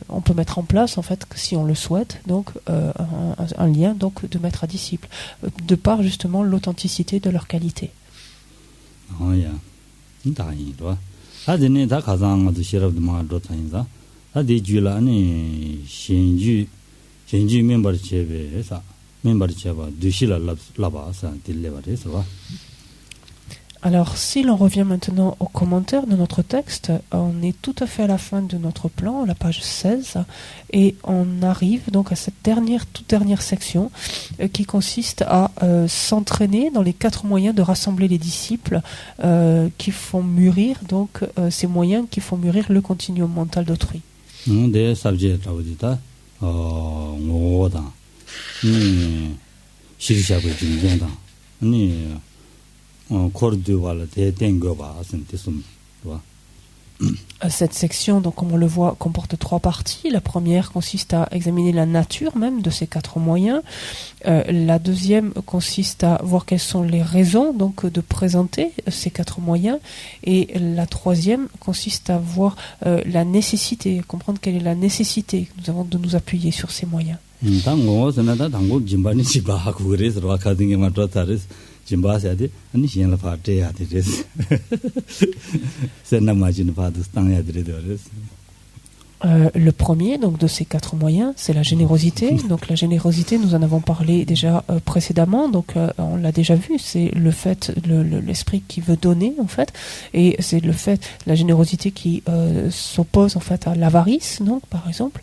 on peut mettre en place en fait, si on le souhaite, donc un lien donc de maître à disciple, de par justement l'authenticité de leur qualité. Oh yeah, adene da kazang de shirab de ma dotayza adi jula ni shinju member chebe sa member cheba dushila laba sa dillevare ça. Alors, si l'on revient maintenant aux commentaires de notre texte, on est tout à fait à la fin de notre plan, la page 16, et on arrive donc à cette toute dernière section qui consiste à s'entraîner dans les 4 moyens de rassembler les disciples qui font mûrir, donc ces moyens qui font mûrir le continuum mental d'autrui. Des subjects audita, ngoda, ni shirishabu jinjenda, ni Cette section, donc, comme on le voit, comporte 3 parties. La première consiste à examiner la nature même de ces 4 moyens. La deuxième consiste à voir quelles sont les raisons donc, de présenter ces 4 moyens. Et la troisième consiste à voir la nécessité, à comprendre quelle est la nécessité que nous avons de nous appuyer sur ces moyens. Jimbasade, and she and the party at it is. Send a margin for the stand at the Le premier donc de ces 4 moyens, c'est la générosité. Donc la générosité, nous en avons parlé déjà précédemment. Donc on l'a déjà vu, c'est le fait, l'esprit qui veut donner en fait, et c'est le fait, la générosité qui s'oppose en fait à l'avarice, donc par exemple.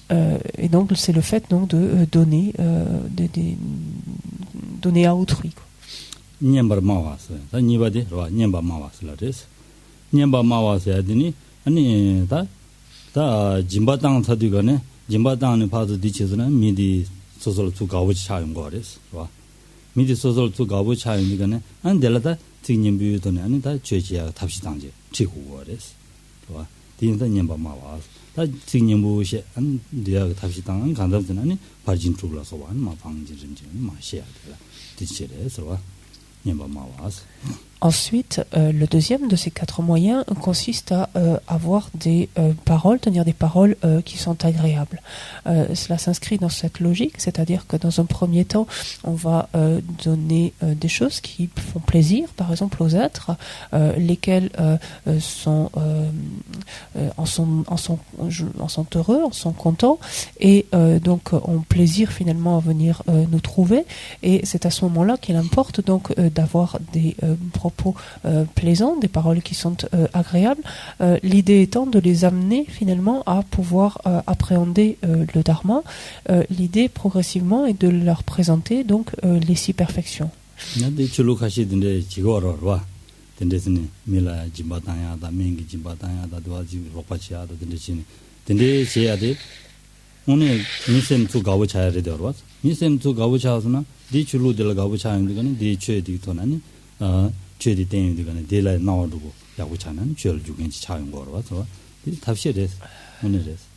Et donc c'est le fait donc de donner, donner à autrui. Nyembar mawas, ça n'y va dire, nyembar mawas la res. Nyembar mawas adini, ani ta jimbatang tadigane, jimbatang ne pas de chizna, midi social to gawu chayum gores, midi social to gawu chayum digane, and delata, tingin button, and that churchia tapsitanje, chiku gores, the nyembar mawas. 다 징님부시 안 대학 탑시당 간다더니 발진 쪽으로서 완 마방진진 마셔야 되라. 디치레서 녀바 마와스. Ensuite, le deuxième de ces 4 moyens consiste à avoir des paroles, tenir des paroles qui sont agréables. Cela s'inscrit dans cette logique, c'est-à-dire que dans un premier temps, on va donner des choses qui font plaisir, par exemple aux êtres, lesquels sont heureux, en sont contents, et donc ont plaisir finalement à venir nous trouver. Et c'est à ce moment-là qu'il importe donc d'avoir des propos plaisants, des paroles qui sont agréables, l'idée étant de les amener finalement à pouvoir appréhender le dharma. L'idée progressivement est de leur présenter donc les 6 perfections. 죄디 땡이들은 데라 나와두고 야구 차는 죄를 주겐지 차용 거로 와서 답시에 오늘에서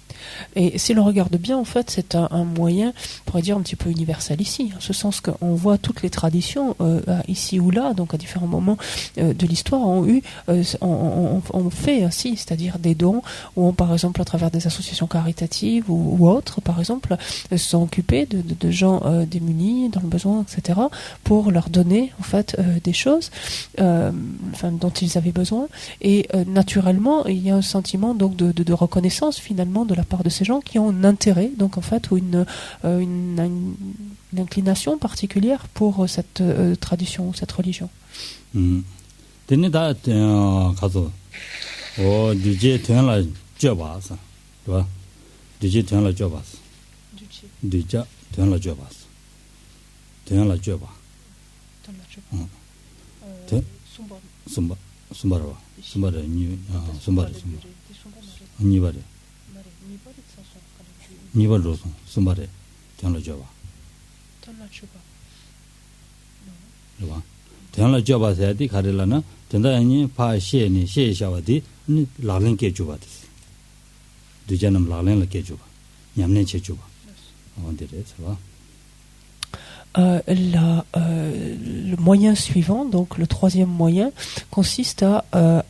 Et si l'on regarde bien, en fait, c'est un moyen, on pourrait dire, un petit peu universel ici, en ce sens qu'on voit toutes les traditions, ici ou là, donc à différents moments de l'histoire, ont fait ainsi, c'est-à-dire des dons, où par exemple, à travers des associations caritatives ou autres, par exemple, se sont occupés de gens démunis, dans le besoin, etc., pour leur donner, en fait, des choses dont ils avaient besoin. Et naturellement, il y a un sentiment donc de reconnaissance, finalement, de la part de ces gens qui ont un intérêt, donc en fait, ou une inclination particulière pour cette tradition, cette religion. Sumbara ni Sumbara ni bare ni bare roson Sumbara tenla joba 봐. tenla joba sayadi karelana tenda ani pa she ni she shawadi ni lalen ke joba des dujanam lalen la ke joba nyamne che joba on dirait ça va. Le moyen suivant, donc le troisième moyen, consiste à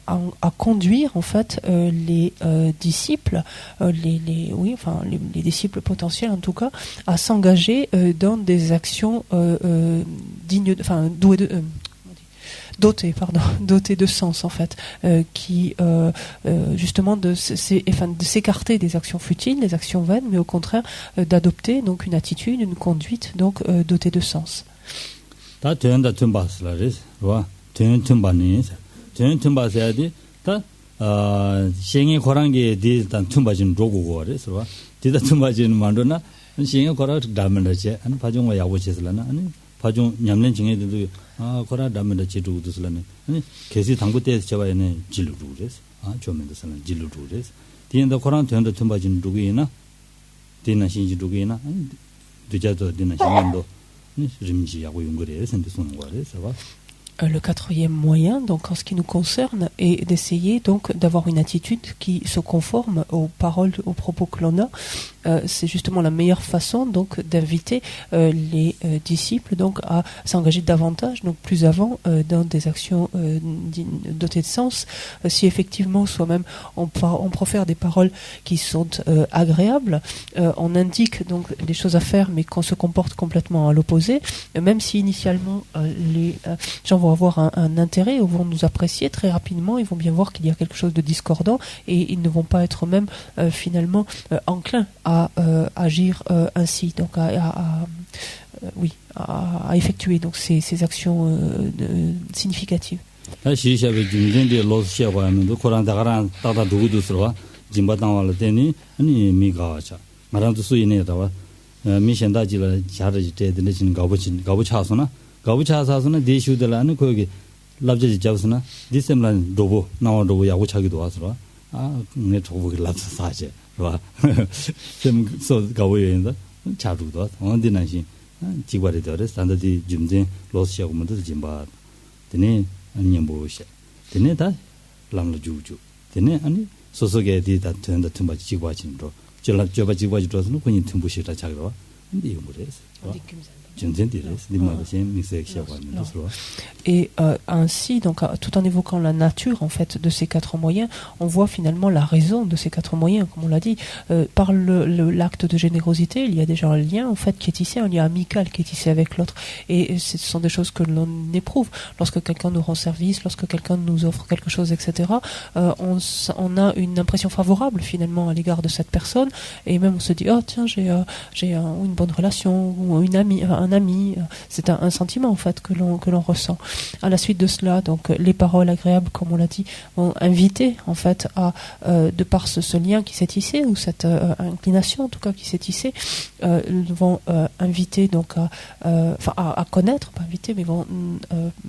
conduire en fait les disciples, les disciples potentiels en tout cas, à s'engager dans des actions dignes, dotées de sens en fait, qui justement de s'écarter des actions futiles, des actions vaines, mais au contraire d'adopter donc une attitude, une conduite donc dotée de sens. 다 되는다 tumba스라레스 와 되는 tum바니 되는 tum바세야디 다 생의 고랑게 디단 tum바진 로고고레스 와 디다 tum바진 만도나 생의 고라 담는다제 안 바종과 야고체슬라나 아니 바종 냠는 중에도 고라 담는다 제도도슬라네 아니 계시 당부 때 제와에네 질루루레스 조면도슬라 질루루레스 디엔다 고랑 되는다 tum바진 루기나 디나 신지 루기나 두자도 디나 신도 Le quatrième moyen, donc en ce qui nous concerne, est d'essayer donc d'avoir une attitude qui se conforme aux paroles, aux propos que l'on a. C'est justement la meilleure façon donc d'inviter les disciples donc à s'engager davantage, donc plus avant dans des actions dotées de sens. Si effectivement soi-même on profère des paroles qui sont agréables, on indique donc des choses à faire, mais qu'on se comporte complètement à l'opposé, même si initialement les gens vont avoir un intérêt ou vont nous apprécier, très rapidement ils vont bien voir qu'il y a quelque chose de discordant et ils ne vont pas être même finalement enclins à agir ainsi, donc à effectuer donc ces actions significatives. 가부차사서는 대슈들라는 거기 랍제지 잡으나 디셈란 로보 나와 로보 야구 차기도 와서 내 조보기 랍사제 봐. 좀 가보여인다. 자루도 언디나시 지과리 되어 산다디 줌제 로스시하고면도 짐바. 되네 아니 뭐시. 되네 다 람로 주주. 되네 아니 소속에 디다 된다 tum바 지과진도. 절랍 줘봐 지과지도서는 군인 tum부시다 자그러. 근데 이거 뭐래서. Et ainsi, donc, tout en évoquant la nature en fait de ces quatre moyens, on voit finalement la raison de ces quatre moyens, comme on l'a dit, par l'acte de générosité, il y a déjà un lien en fait qui est tissé, un lien amical qui est tissé avec l'autre, et ce sont des choses que l'on éprouve lorsque quelqu'un nous rend service, lorsque quelqu'un nous offre quelque chose, etc. On a une impression favorable finalement à l'égard de cette personne, et même on se dit tiens j'ai une bonne relation ou un ami, c'est un sentiment en fait que l'on ressent. À la suite de cela, donc les paroles agréables, comme on l'a dit, vont inviter en fait à de par ce lien qui s'est tissé, ou cette inclination en tout cas qui s'est tissée, vont inviter donc à connaître, pas inviter, mais vont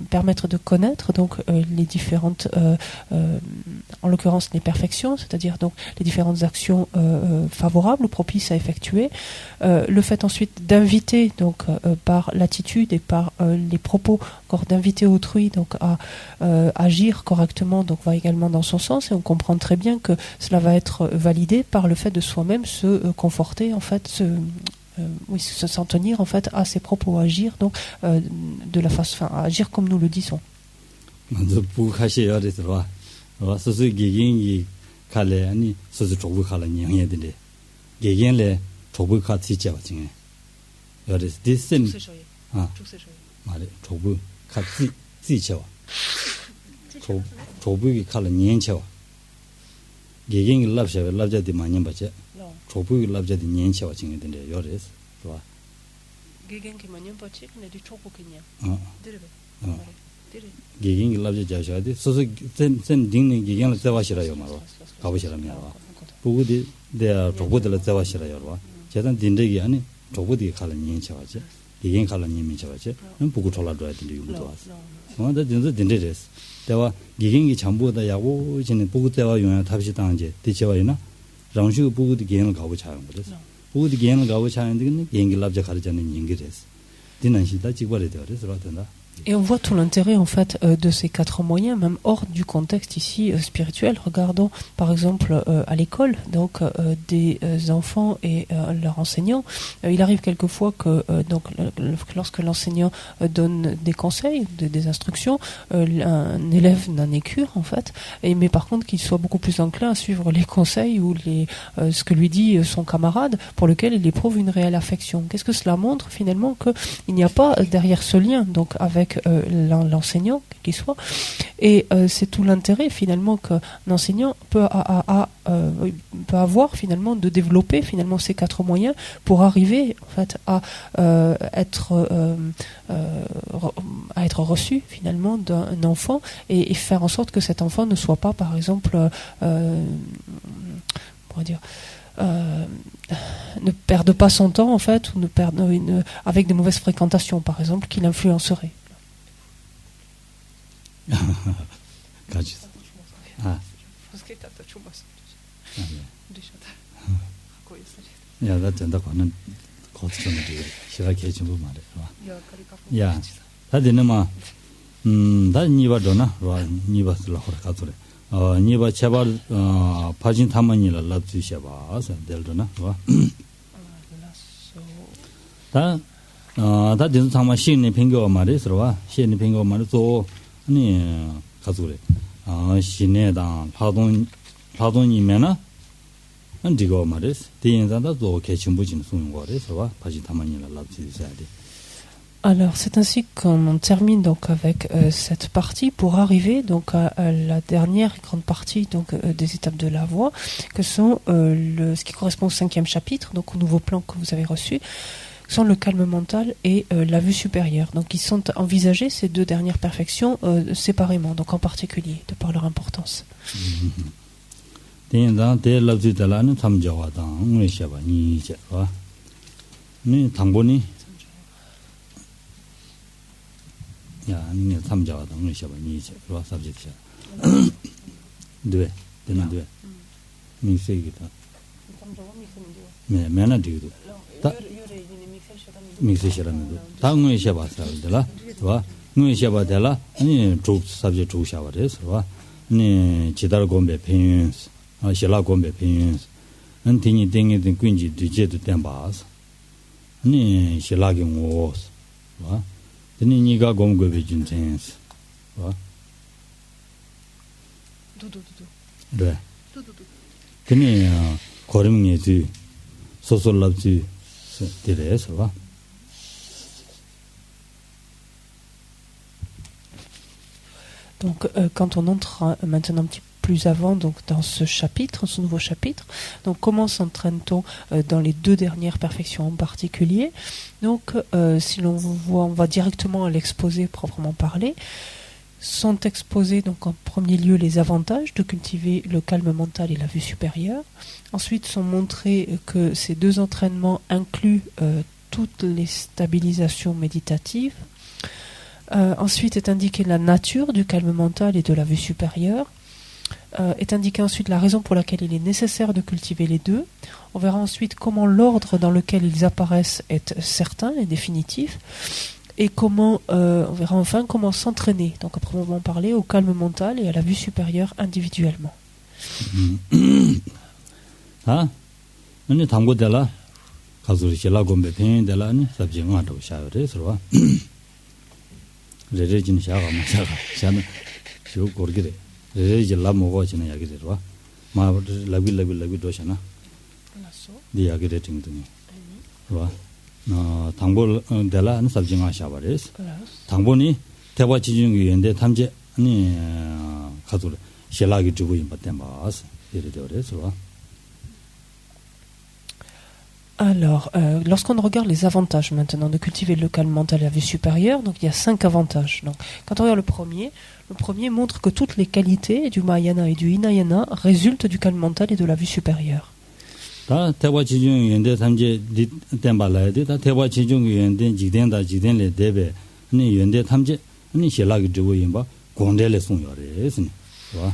permettre de connaître donc les différentes en l'occurrence les perfections, c'est-à-dire donc les différentes actions favorables ou propices à effectuer. Le fait ensuite d'inviter donc par l'attitude et par les propos, encore d'inviter autrui donc à agir correctement, donc va également dans son sens, et on comprend très bien que cela va être validé par le fait de soi-même se conforter en fait, se s'en tenir en fait à ses propos, agir donc de la façon, agir comme nous le disons. 말에 조부 같이 지쳐 조부기 칼 년쳐 개개인 랍자디 많이 받지 조부기 랍자디 년쳐 진행된대 요래서 좋아 개개인 많이 받지 근데 조부기냐 개개인 랍자 자셔야지 소소 쌤 딩는 개개인 랍자와시라요 말로 가보시라면 보고디 내가 조부들 랍자와시라요 봐 제단 딘데기 아니 조부디 칼 년쳐지 개개인 칼 년이 쳐지 보고 돌아줘야 되는데 이거 좋았어. 근데 진짜 딘데레스 대화 기경이 전부다 야고 전에 보고 대화 용야 탑시 당제 대체와이나 랑슈 보고도 개인을 가고 차는 거です. 보고도 개인을 가고 차는데 개인이 납작 가르자는 연결해서 디난시다 직발이 되어서 그러던다. Et on voit tout l'intérêt en fait de ces quatre moyens, même hors du contexte ici spirituel. Regardons par exemple à l'école, donc des enfants et leurs enseignants. Il arrive quelquefois que donc lorsque l'enseignant donne des conseils, des instructions, un élève n'en est cure en fait. Mais par contre qu'il soit beaucoup plus enclin à suivre les conseils ou ce que lui dit son camarade, pour lequel il éprouve une réelle affection. Qu'est-ce que cela montre finalement? Qu'il n'y a pas derrière ce lien donc avec l'enseignant, quel qu'il soit, et c'est tout l'intérêt finalement qu'un enseignant peut avoir finalement de développer finalement ces quatre moyens pour arriver en fait à être reçu finalement d'un enfant et faire en sorte que cet enfant ne soit pas par exemple ne perde pas son temps en fait, ou ne perde avec des mauvaises fréquentations par exemple qui l'influenceraient. 야, 나 된다 거는 거기서 시작해 좀 말해. 야, 다들 뭐 다 니바도나 와 니바스라 호라카도레. 니바 제발 파진 타만이라 랍주셔 봐서 될도나 와. 다 된다 타만 신의 평교 말해서 와. 신의 평교 말도 아니 가도레. 신의당 파동이면은 Alors c'est ainsi qu'on termine donc avec cette partie pour arriver donc à la dernière grande partie donc des étapes de la voie, que sont ce qui correspond au 5e chapitre, donc au nouveau plan que vous avez reçu, sont le calme mental et la vue supérieure. Donc ils sont envisagés ces deux dernières perfections séparément, donc en particulier de par leur importance. 대인당 대랍지달라는 참자와당 응외샤바 니제와 니 당보니 야 니 참자와당 응외샤바 니제와 sabjek샤 네 되는데 민세기다 네 매나디도 다 민세샤라는 다 응외샤바사들라 와 응외샤바달라 아니 조 sabjek 조샤바레스와 니 지달 공배 펜스 시라 공배 펜스 안티니 땡이든 군지 뒤제도 땜바스 니 시라게 오스 와 드니 니가 공고베 준센스 와 두두두두 네 두두두 드니 거름게지 소솔랍지 데레서 와 Donc, quand on entre maintenant un petit peu plus avant, donc dans ce chapitre, ce nouveau chapitre, donc comment s'entraîne-t-on dans les deux dernières perfections en particulier? Donc, si l'on voit, on va directement à l'exposé proprement parler. Sont exposés donc en premier lieu les avantages de cultiver le calme mental et la vue supérieure. Ensuite, sont montrés que ces deux entraînements incluent toutes les stabilisations méditatives. Ensuite est indiquée la nature du calme mental et de la vue supérieure. Est indiquée ensuite la raison pour laquelle il est nécessaire de cultiver les deux. On verra ensuite comment l'ordre dans lequel ils apparaissent est certain et définitif. Et comment, on verra enfin comment s'entraîner, donc à proprement parler, au calme mental et à la vue supérieure individuellement. Ah, on est en là. 레레진 샤가 마샤가 샤는 저 고르게 레레진 라모고지는 야기들와 마 라빌라빌라비 도샤나 디 야기데 팅등이 와 당볼 데라는 sabjinga 샤바레스 당본이 대화 지중위원대 탐제 아니 가도를 실라기 주고 임받대 마스 이래 되어서 Alors, lorsqu'on regarde les avantages maintenant de cultiver le calme mental et la vue supérieure, donc il y a 5 avantages. Donc, quand on regarde le premier montre que toutes les qualités du Mahayana et du Hinayana résultent du calme mental et de la vue supérieure. gondele son yore sine wa.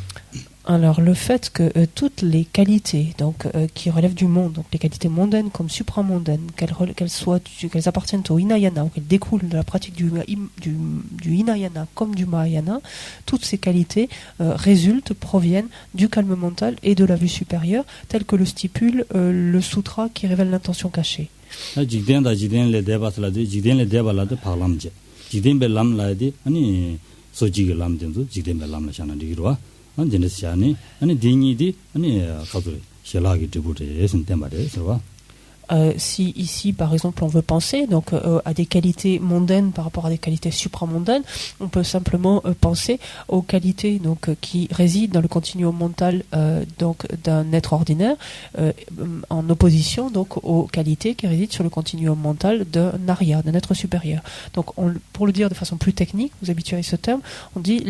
Alors le fait que toutes les qualités donc qui relèvent du monde, donc les qualités mondaines comme supramondaines, qu'elles appartiennent au Hinayana ou qu'elles découlent de la pratique du Hinayana comme du Mahayana, toutes ces qualités proviennent du calme mental et de la vue supérieure, tel que le stipule le sutra qui révèle l'intention cachée. Jigden le debasla de jigden le debala de parlamje. Jigden be lam la de ani soji lam de jigden be lam la shana digirwa. Si ici, par exemple, on veut penser donc à des qualités mondaines par rapport à des qualités supramondaines, on peut simplement penser aux qualités donc qui résident dans le continuum mental donc d'un être ordinaire, en opposition donc aux qualités qui résident sur le continuum mental d'un arya, d'un être supérieur. Donc, pour le dire de façon plus technique, vous habituez à ce terme, on dit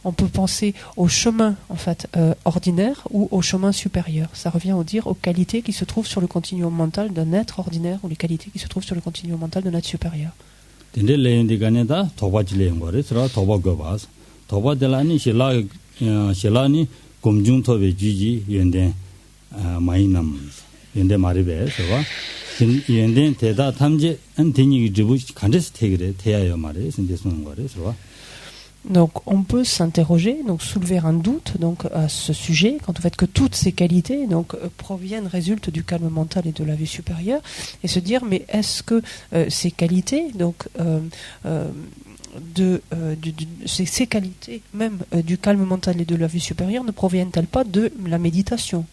on peut penser au chemin en fait ordinaire ou au chemin supérieur. Ça revient à dire aux qualités qui se trouvent sur le continuum mental d'un être ordinaire ou les qualités qui se trouvent sur le continuum mental d'un être supérieur. Donc on peut s'interroger, donc soulever un doute donc à ce sujet quant au fait que toutes ces qualités donc résultent du calme mental et de la vue supérieure, et se dire mais est-ce que ces qualités donc ces qualités même du calme mental et de la vue supérieure ne proviennent-elles pas de la méditation?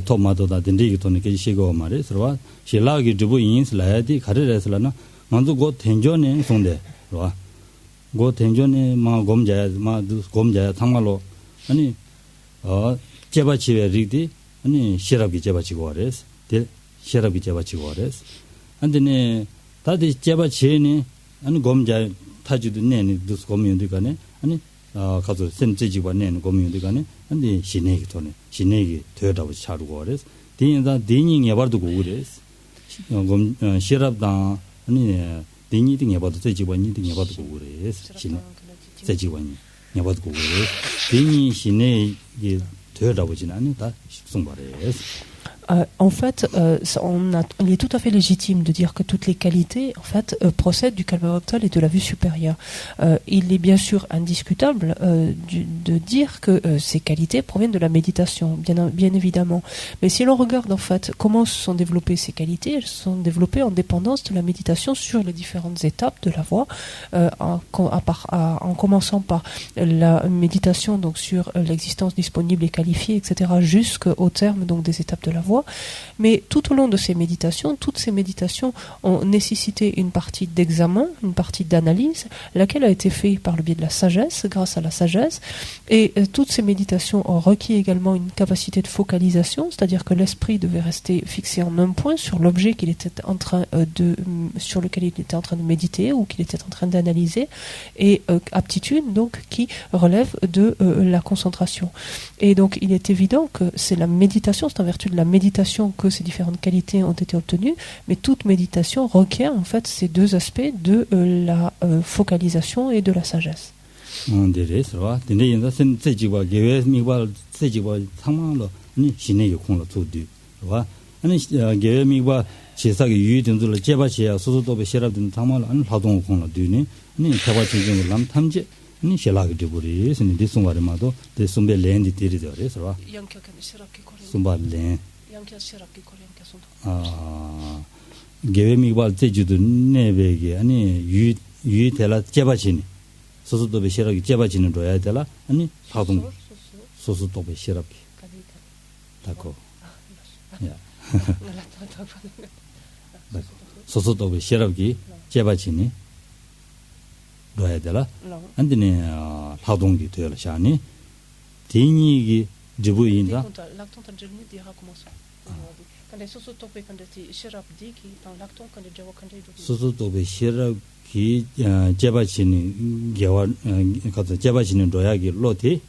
토마토다 덴데기 토네게 시고 말에 서와 실라기 주부 인스 라야디 가르레슬라나 만두 고 텐존에 송데 와 고 텐존에 마 곰자야 마 곰자야 당말로 아니 제바치베 리디 아니 시랍기 제바치고 와레스 데 시랍기 제바치고 와레스 안데네 다디 제바치에니 아니 곰자 타주도 내니 두스 곰이온디가네 아니 가서 센지지와 내는 곰이온디가네 근데 신내기 돈에 신내기 되다고 차르고 그래서 디인다 디닝 예버도 고그래서 곰 시랍다 아니 디니딩 예버도 제지원이 딩 예버도 고그래서 신내 제지원이 예버도 고그래서 디니 신내기 되다고 지나니 다 숙성바래서 En fait, il est tout à fait légitime de dire que toutes les qualités, en fait, procèdent du calme mental et de la vue supérieure. Il est bien sûr indiscutable de dire que ces qualités proviennent de la méditation, bien évidemment. Mais si l'on regarde, en fait, comment se sont développées ces qualités, elles se sont développées en dépendance de la méditation sur les différentes étapes de la voie, en commençant par la méditation donc sur l'existence disponible et qualifiée, etc., jusqu'au terme donc des étapes de la voie. Mais tout au long de ces méditations, toutes ces méditations ont nécessité une partie d'examen, une partie d'analyse, laquelle a été faite par le biais de la sagesse, grâce à la sagesse. Et toutes ces méditations ont requis également une capacité de focalisation, c'est-à-dire que l'esprit devait rester fixé en un point sur l'objet sur lequel il était en train de méditer ou qu'il était en train d'analyser, et aptitude donc qui relève de la concentration. Et donc il est évident que c'est la méditation, c'est en vertu de la méditation que ces différentes qualités ont été obtenues, mais toute méditation requiert en fait ces deux aspects de la focalisation et de la sagesse. 게웨미발 제주도 내베게 아니 유텔라 제바치니 소소도베 시럽이 제바치는 줘야 되라 아니 사동 소소도베 시럽이 다고 야 소소도베 시럽이 제바치니 줘야 되라 안드네 사동기 되라 샤니 디니기 지부인다 소소도베 시럽이 제바치니 개와 가서 제바치는 줘야기 로티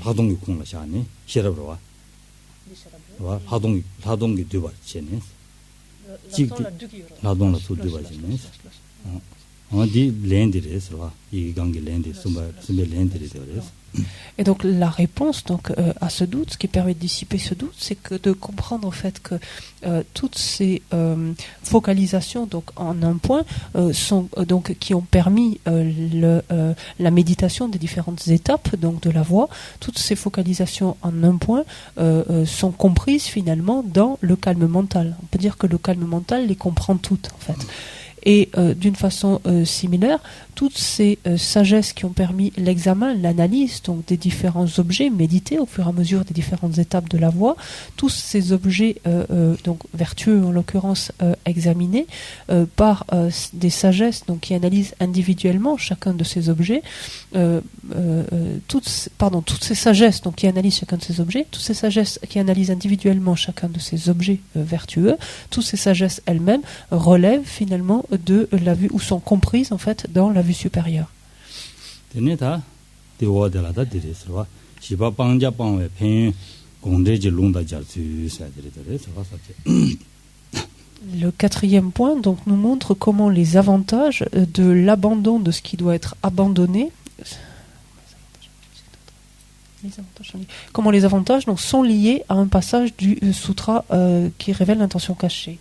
사동기 공라 샤니 시럽으로 와 하동기 두바치니 라동 라 소드 바지네 어디 랜드레스와 이 관계 랜드 숨베 랜드레 되어서. Et donc la réponse donc à ce doute, ce qui permet de dissiper ce doute, c'est que de comprendre en fait que toutes ces focalisations donc en un point sont donc qui ont permis la méditation des différentes étapes donc de la voie. Toutes ces focalisations en un point sont comprises finalement dans le calme mental. On peut dire que le calme mental les comprend toutes en fait. Et d'une façon similaire, toutes ces sagesses qui ont permis l'examen, l'analyse donc des différents objets médités au fur et à mesure des différentes étapes de la voie, tous ces objets donc vertueux en l'occurrence examinés par des sagesses donc qui analysent individuellement chacun de ces objets, toutes ces sagesses donc qui analysent chacun de ces objets, toutes ces sagesses qui analysent individuellement chacun de ces objets vertueux, toutes ces sagesses elles-mêmes relèvent finalement de la vue ou sont comprises en fait dans la vue supérieure. Le quatrième point donc nous montre comment les avantages de l'abandon de ce qui doit être abandonné, comment les avantages donc sont liés à un passage du sutra qui révèle l'intention cachée.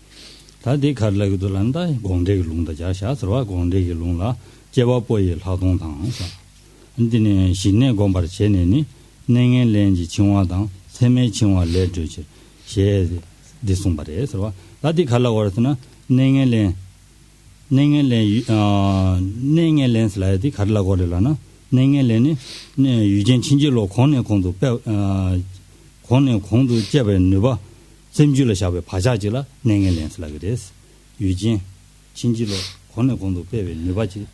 다디 칼라기도 란다 공대기 롱다 자샤스와 공대기 롱라 제바보이 하동당사 인디네 신내 공바르 제네니 냉에 렌지 칭화당 세메 칭화 레드지 셰 디송바레스와 다디 칼라고르스나 냉에 렌슬라디 칼라고르라나 냉에 렌이 네 유진 친지로 공내 공도 공내 공도 제베 누바 zemjula shabe bhajajila nenge lens la gres yujin chinjilo khone gondo pebe nibaji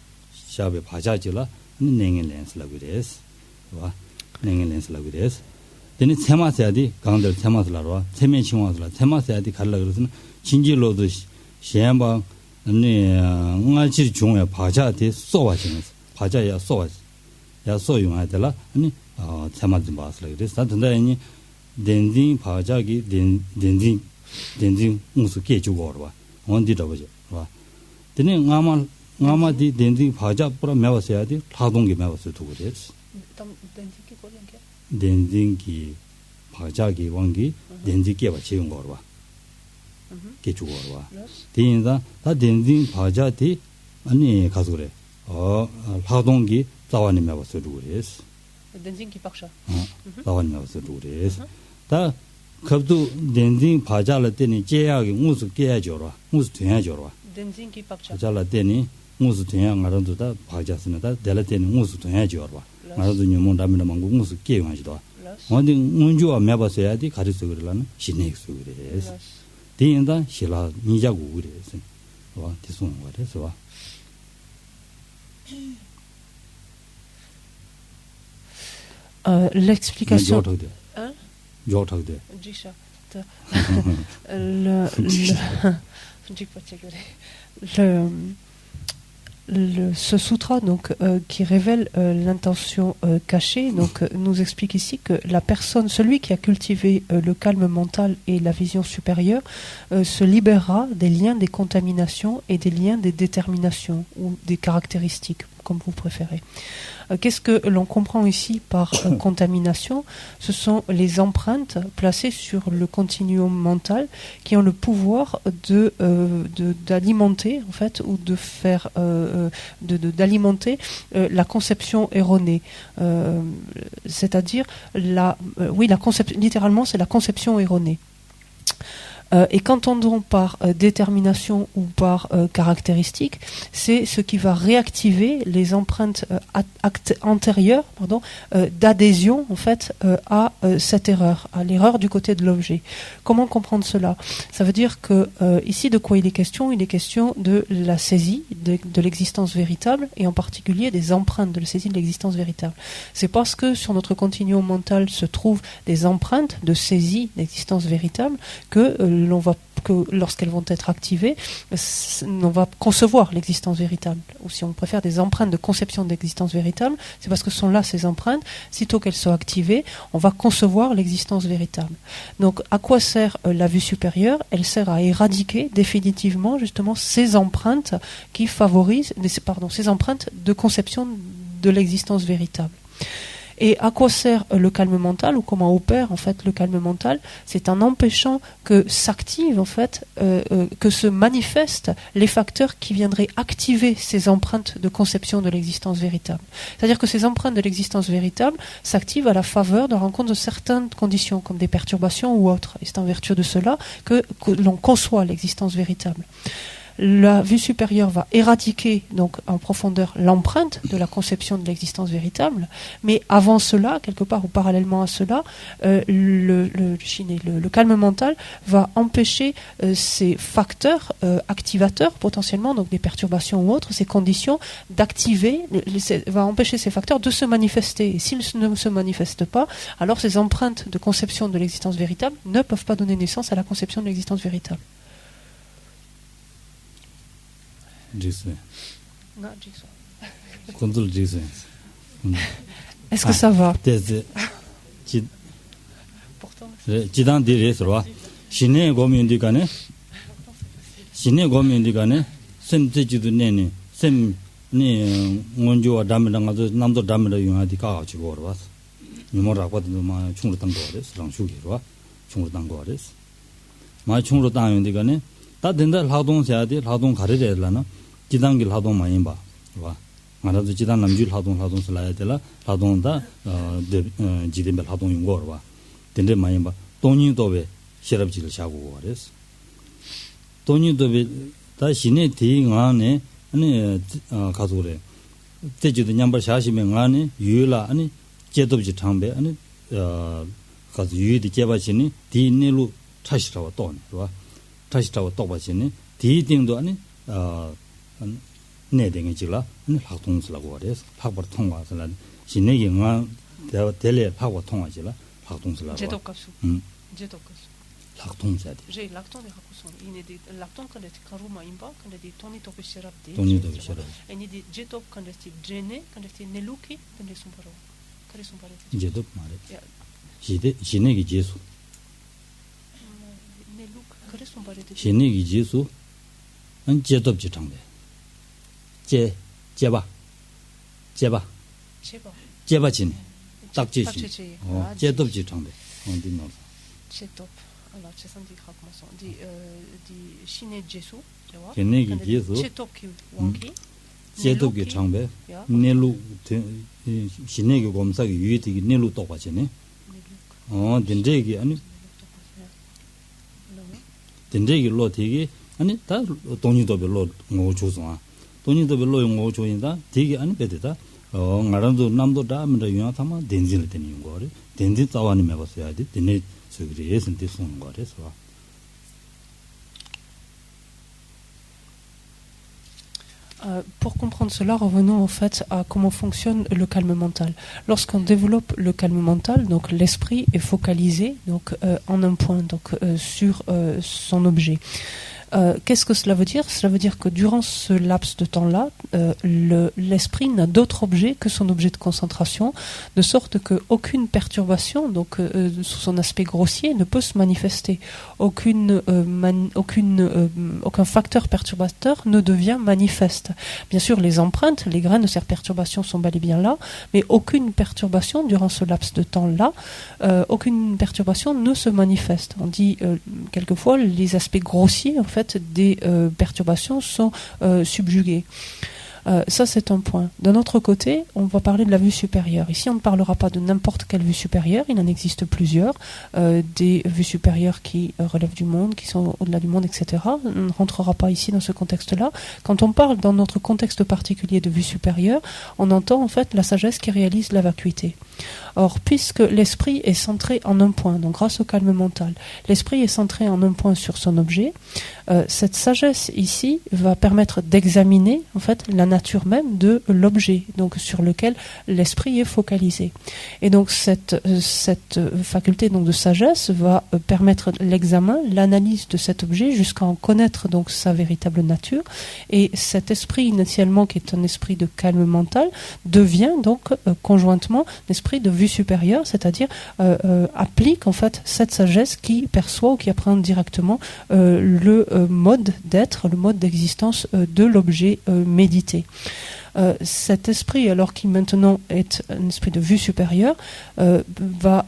shabe bhajajila nenge lens la gres wa nenge lens la gres deni semasadi gangder semaslarwa semen chingwasla semasadi 갈라 그래서는 chinjilo도 시행방 네 응알지 중에 bhajade 소와지면서 bhajaya 소와지 야 소용하더라 아니 세마지 봤을 그래서 단단히 덴딩 바자기 덴딩 무슨 게 주고 봐. 원디다 보죠. 봐. 근데 나마디 덴딩 바자 뿌라 매워서야 돼. 하동게 매워서 두고 됐어. 덴딩기 바자기 원기 덴딩게 봐 지은 거 봐. 게 주고 봐. 대인다 다 덴딩 바자디 아니 가서 그래. 하동기 자완이 매워서 두고 됐어. 덴딩기 박샤. 자완이 매워서 두고 됐어. 다 겁도 덴딩 바자를 때니 제약이 무슨 깨야죠라 무슨 돼야죠라 덴딩기 박자 바자를 때니 무슨 돼야 말도 다 바자스는다 될 때니 무슨 돼야죠라 말도 녀몬 담이나 망고 무슨 깨용하지도 어디 문주와 매봐서야 돼 가르쳐 그러라는 신내익수 그래서 대인다 실라 니자고 그래서 와 뒤송은 거래서 와 l'explication ce sutra donc qui révèle l'intention cachée donc nous explique ici que la personne, celui qui a cultivé le calme mental et la vision supérieure se libérera des liens des contaminations et des liens des déterminations ou des caractéristiques comme vous préférez. Qu'est-ce que l'on comprend ici par contamination? Ce sont les empreintes placées sur le continuum mental qui ont le pouvoir d'alimenter en fait ou de faire d'alimenter la conception erronée. C'est-à-dire la conception, littéralement c'est la conception erronée. Et qu'entendons par détermination ou par caractéristique, c'est ce qui va réactiver les empreintes antérieures d'adhésion en fait à cette erreur, à l'erreur du côté de l'objet. Comment comprendre cela? Ça veut dire que ici de quoi il est question? Il est question de la saisie de l'existence véritable et en particulier des empreintes de la saisie de l'existence véritable. C'est parce que sur notre continuum mental se trouvent des empreintes de saisie d'existence véritable que lorsqu'elles vont être activées, on va concevoir l'existence véritable. Ou si on préfère des empreintes de conception d'existence véritable, c'est parce que sont là ces empreintes. Sitôt qu'elles sont activées, on va concevoir l'existence véritable. Donc, à quoi sert la vue supérieure? Elle sert à éradiquer définitivement justement ces empreintes qui favorisent, ces empreintes de conception de l'existence véritable. Et à quoi sert le calme mental, ou comment opère en fait le calme mental? C'est en empêchant que s'activent en fait, que se manifestent les facteurs qui viendraient activer ces empreintes de conception de l'existence véritable. C'est-à-dire que ces empreintes de l'existence véritable s'activent à la faveur de la rencontre de certaines conditions, comme des perturbations ou autres. Et c'est en vertu de cela que l'on conçoit l'existence véritable. La vue supérieure va éradiquer donc en profondeur l'empreinte de la conception de l'existence véritable, mais avant cela, quelque part ou parallèlement à cela, le calme mental va empêcher ces facteurs activateurs potentiellement, donc des perturbations ou autres, ces conditions d'activer, va empêcher ces facteurs de se manifester. Et s'ils ne se manifestent pas, alors ces empreintes de conception de l'existence véritable ne peuvent pas donner naissance à la conception de l'existence véritable. Est-ce que ça va? 지단길 하동 많이 봐. 봐. 말아도 지단 남줄 하동 살아야 되라. 하동다 지dem벨 하동 용거 봐. 근데 많이 봐. 돈이도베 시럽지를 하고 그랬어. 돈이도베 다시네 대응안에 아니 가서 그래. 때지도 냠바 샤시면 안에 유라 아니 제도지 장배 아니 가서 유이디 제바시니 디네로 차시라고 돈. 봐. 차시라고 또 봐시니 디딩도 아니 내등에 지라 학동스라고 그래서 학벌 통과서라 신내기 가 대래 학과 통과지라 학동스라고 제도값수 제도값수 학동자데 제 락톤에 하고서 이네디 락톤 근데 카루마 임바 근데 디 토니 토피시랍데 토니도 시랍 애니디 제톱 근데 티 제네 근데 티 넬루키 근데 숨바로 그래 숨바로 제도 말해 시대 신내기 제수 넬룩 그래 숨바로 신내기 제수 안 제도지 장배 제바진 딱지지 제도지 장배 어디 넣어 제도 alors c'est ça dit comment dit 신의 제수 신의 제수 제도기 원기 제도기 장배 내루 신의 검사기 유의되기 내루 똑같이네 된대기 아니 된대기 로 되게 아니 다 돈이도 별로 뭐 조성아 돈이도 별로 뭐 조인다 되게 아니 배대다 나랑도 남도 다면서 유나타마 된지를 되는 거래 된지 자원이 매봤어야 돼 되네 저기 예선대 쓰는 거래서 Pour comprendre cela, revenons en fait à comment fonctionne le calme mental. Lorsqu'on développe le calme mental, donc l'esprit est focalisé donc en un point, donc sur son objet. Qu'est-ce que cela veut dire? Cela veut dire que durant ce laps de temps-là, l'esprit n'a d'autre objet que son objet de concentration, de sorte qu'aucune perturbation, donc sous son aspect grossier, ne peut se manifester. Aucun facteur perturbateur ne devient manifeste. Bien sûr, les empreintes, les graines de ces perturbations sont bel et bien là, mais aucune perturbation durant ce laps de temps-là, aucune perturbation ne se manifeste. On dit quelquefois les aspects grossiers, en fait, des perturbations sont subjuguées. Ça, c'est un point. D'un autre côté, on va parler de la vue supérieure. Ici, on ne parlera pas de n'importe quelle vue supérieure. Il en existe plusieurs. Des vues supérieures qui relèvent du monde, qui sont au-delà du monde, etc. On ne rentrera pas ici dans ce contexte-là. Quand on parle dans notre contexte particulier de vue supérieure, on entend en fait la sagesse qui réalise la vacuité. Or, puisque l'esprit est centré en un point, donc grâce au calme mental, l'esprit est centré en un point sur son objet, cette sagesse ici va permettre d'examiner en fait la nature même de l'objet, donc sur lequel l'esprit est focalisé. Et donc cette faculté donc de sagesse va permettre l'examen, l'analyse de cet objet jusqu'à en connaître donc sa véritable nature. Et cet esprit initialement, qui est un esprit de calme mental, devient donc conjointement un esprit de vue supérieure, c'est-à-dire applique en fait cette sagesse qui perçoit ou qui apprend directement le mode d'être, le mode d'existence de l'objet médité. Cet esprit, alors qui maintenant est un esprit de vue supérieure, va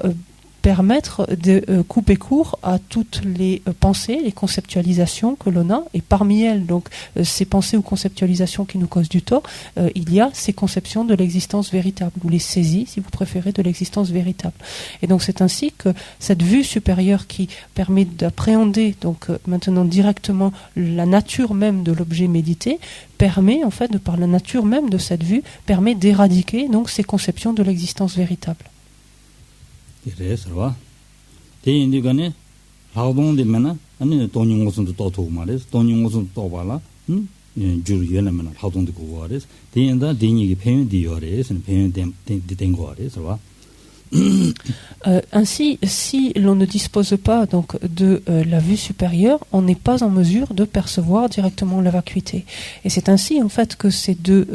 permettre de couper court à toutes les pensées, les conceptualisations que l'on a, et parmi elles, donc, ces pensées ou conceptualisations qui nous causent du tort, il y a ces conceptions de l'existence véritable, ou les saisies, si vous préférez, de l'existence véritable. Et donc c'est ainsi que cette vue supérieure qui permet d'appréhender, donc maintenant directement la nature même de l'objet médité, permet, en fait, de par la nature même de cette vue, permet d'éradiquer donc ces conceptions de l'existence véritable. 그래서 대인들간에劳动되면은 아니 돈이 무슨 또 말이야. 돈이 무슨 또 봐라. 줄 연하면劳动 되고 그래서 대인다 대인이 표현되어래서 표현된 거래서 ainsi, si l'on ne dispose pas donc de la vue supérieure, on n'est pas en mesure de percevoir directement la vacuité. Et c'est ainsi en fait que ces deux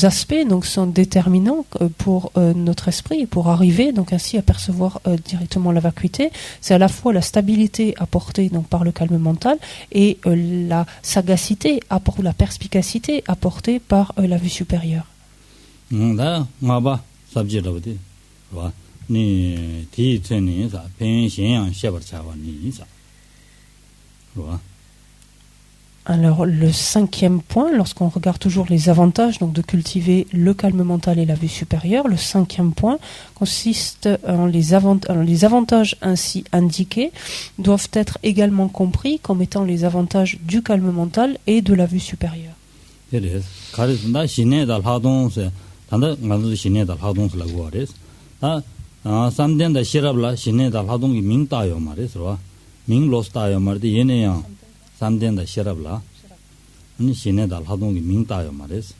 aspects donc sont déterminants pour notre esprit et pour arriver donc ainsi à percevoir directement la vacuité. C'est à la fois la stabilité apportée donc par le calme mental et la sagacité, la perspicacité apportée par la vue supérieure. 나 마바 sabjirabude 와 니 디체니사 변신양 샤버차와니사 와 Alors le cinquième point, lorsqu'on regarde toujours les avantages donc de cultiver le calme mental et la vue supérieure, le cinquième point consiste en les avantages ainsi indiqués doivent être également compris comme étant les avantages du calme mental et de la vue supérieure. 그래서 가르친다 신내다 활동세 단다 만도 신내다 활동스라고 하래서 삼된다 시랍라 신내다 활동이 민다요 말해서 민로스다요 말데 얘네야 삼된다 시랍라 아니 신내다 활동이 민다요 말해서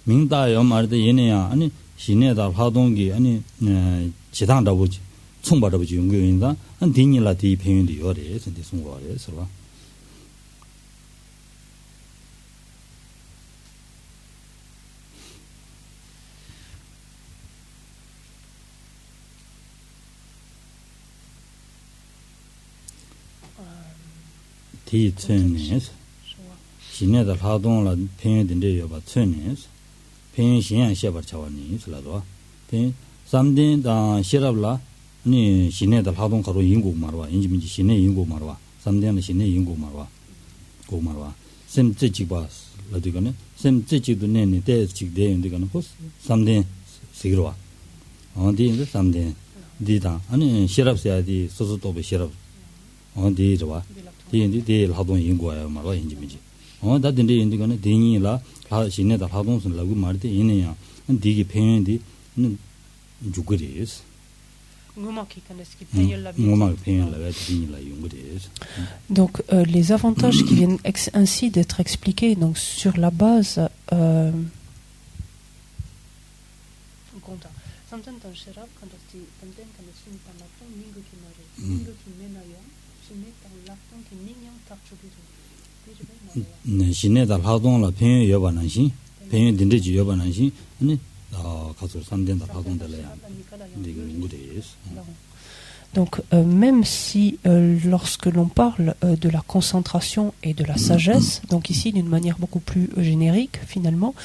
민다요 말데 얘네야 아니 신내다 활동이 아니 지당다보지 총바다보지 연구인다 한 디니라 디 표현이 요래서 디송거래서 디츠네스 신내다 활동을 표현된데 여봐 츠네스 표현시한 셔버차와니스라도 대 삼된다 시랍라 니 신내다 활동 가로 인고 말와 인지민지 신내 인고 말와 삼된다 신내 인고 말와 고 말와 셈찌지바 라디가네 셈찌지도 내니 대직대 인디가는 포스 삼된 시그로와 어디인데 삼된 디다 아니 시랍세야디 소소도베 시랍 어디로와 디디 활동 인고야 말와 인지민지 다든데 인디가네 대니라 신내다 활동선 라고 말때 이네야 디기 표현디 주거리스 Donc les avantages qui viennent ainsi d'être expliqués donc sur la base 신내다 활동을 표현 여반한시 표현 딘데지 여반한시 아니 가서 삼된다 활동들이야 이거 인구데스 Donc même si lorsque l'on parle de la concentration et de la sagesse, donc ici d'une manière beaucoup plus générique finalement,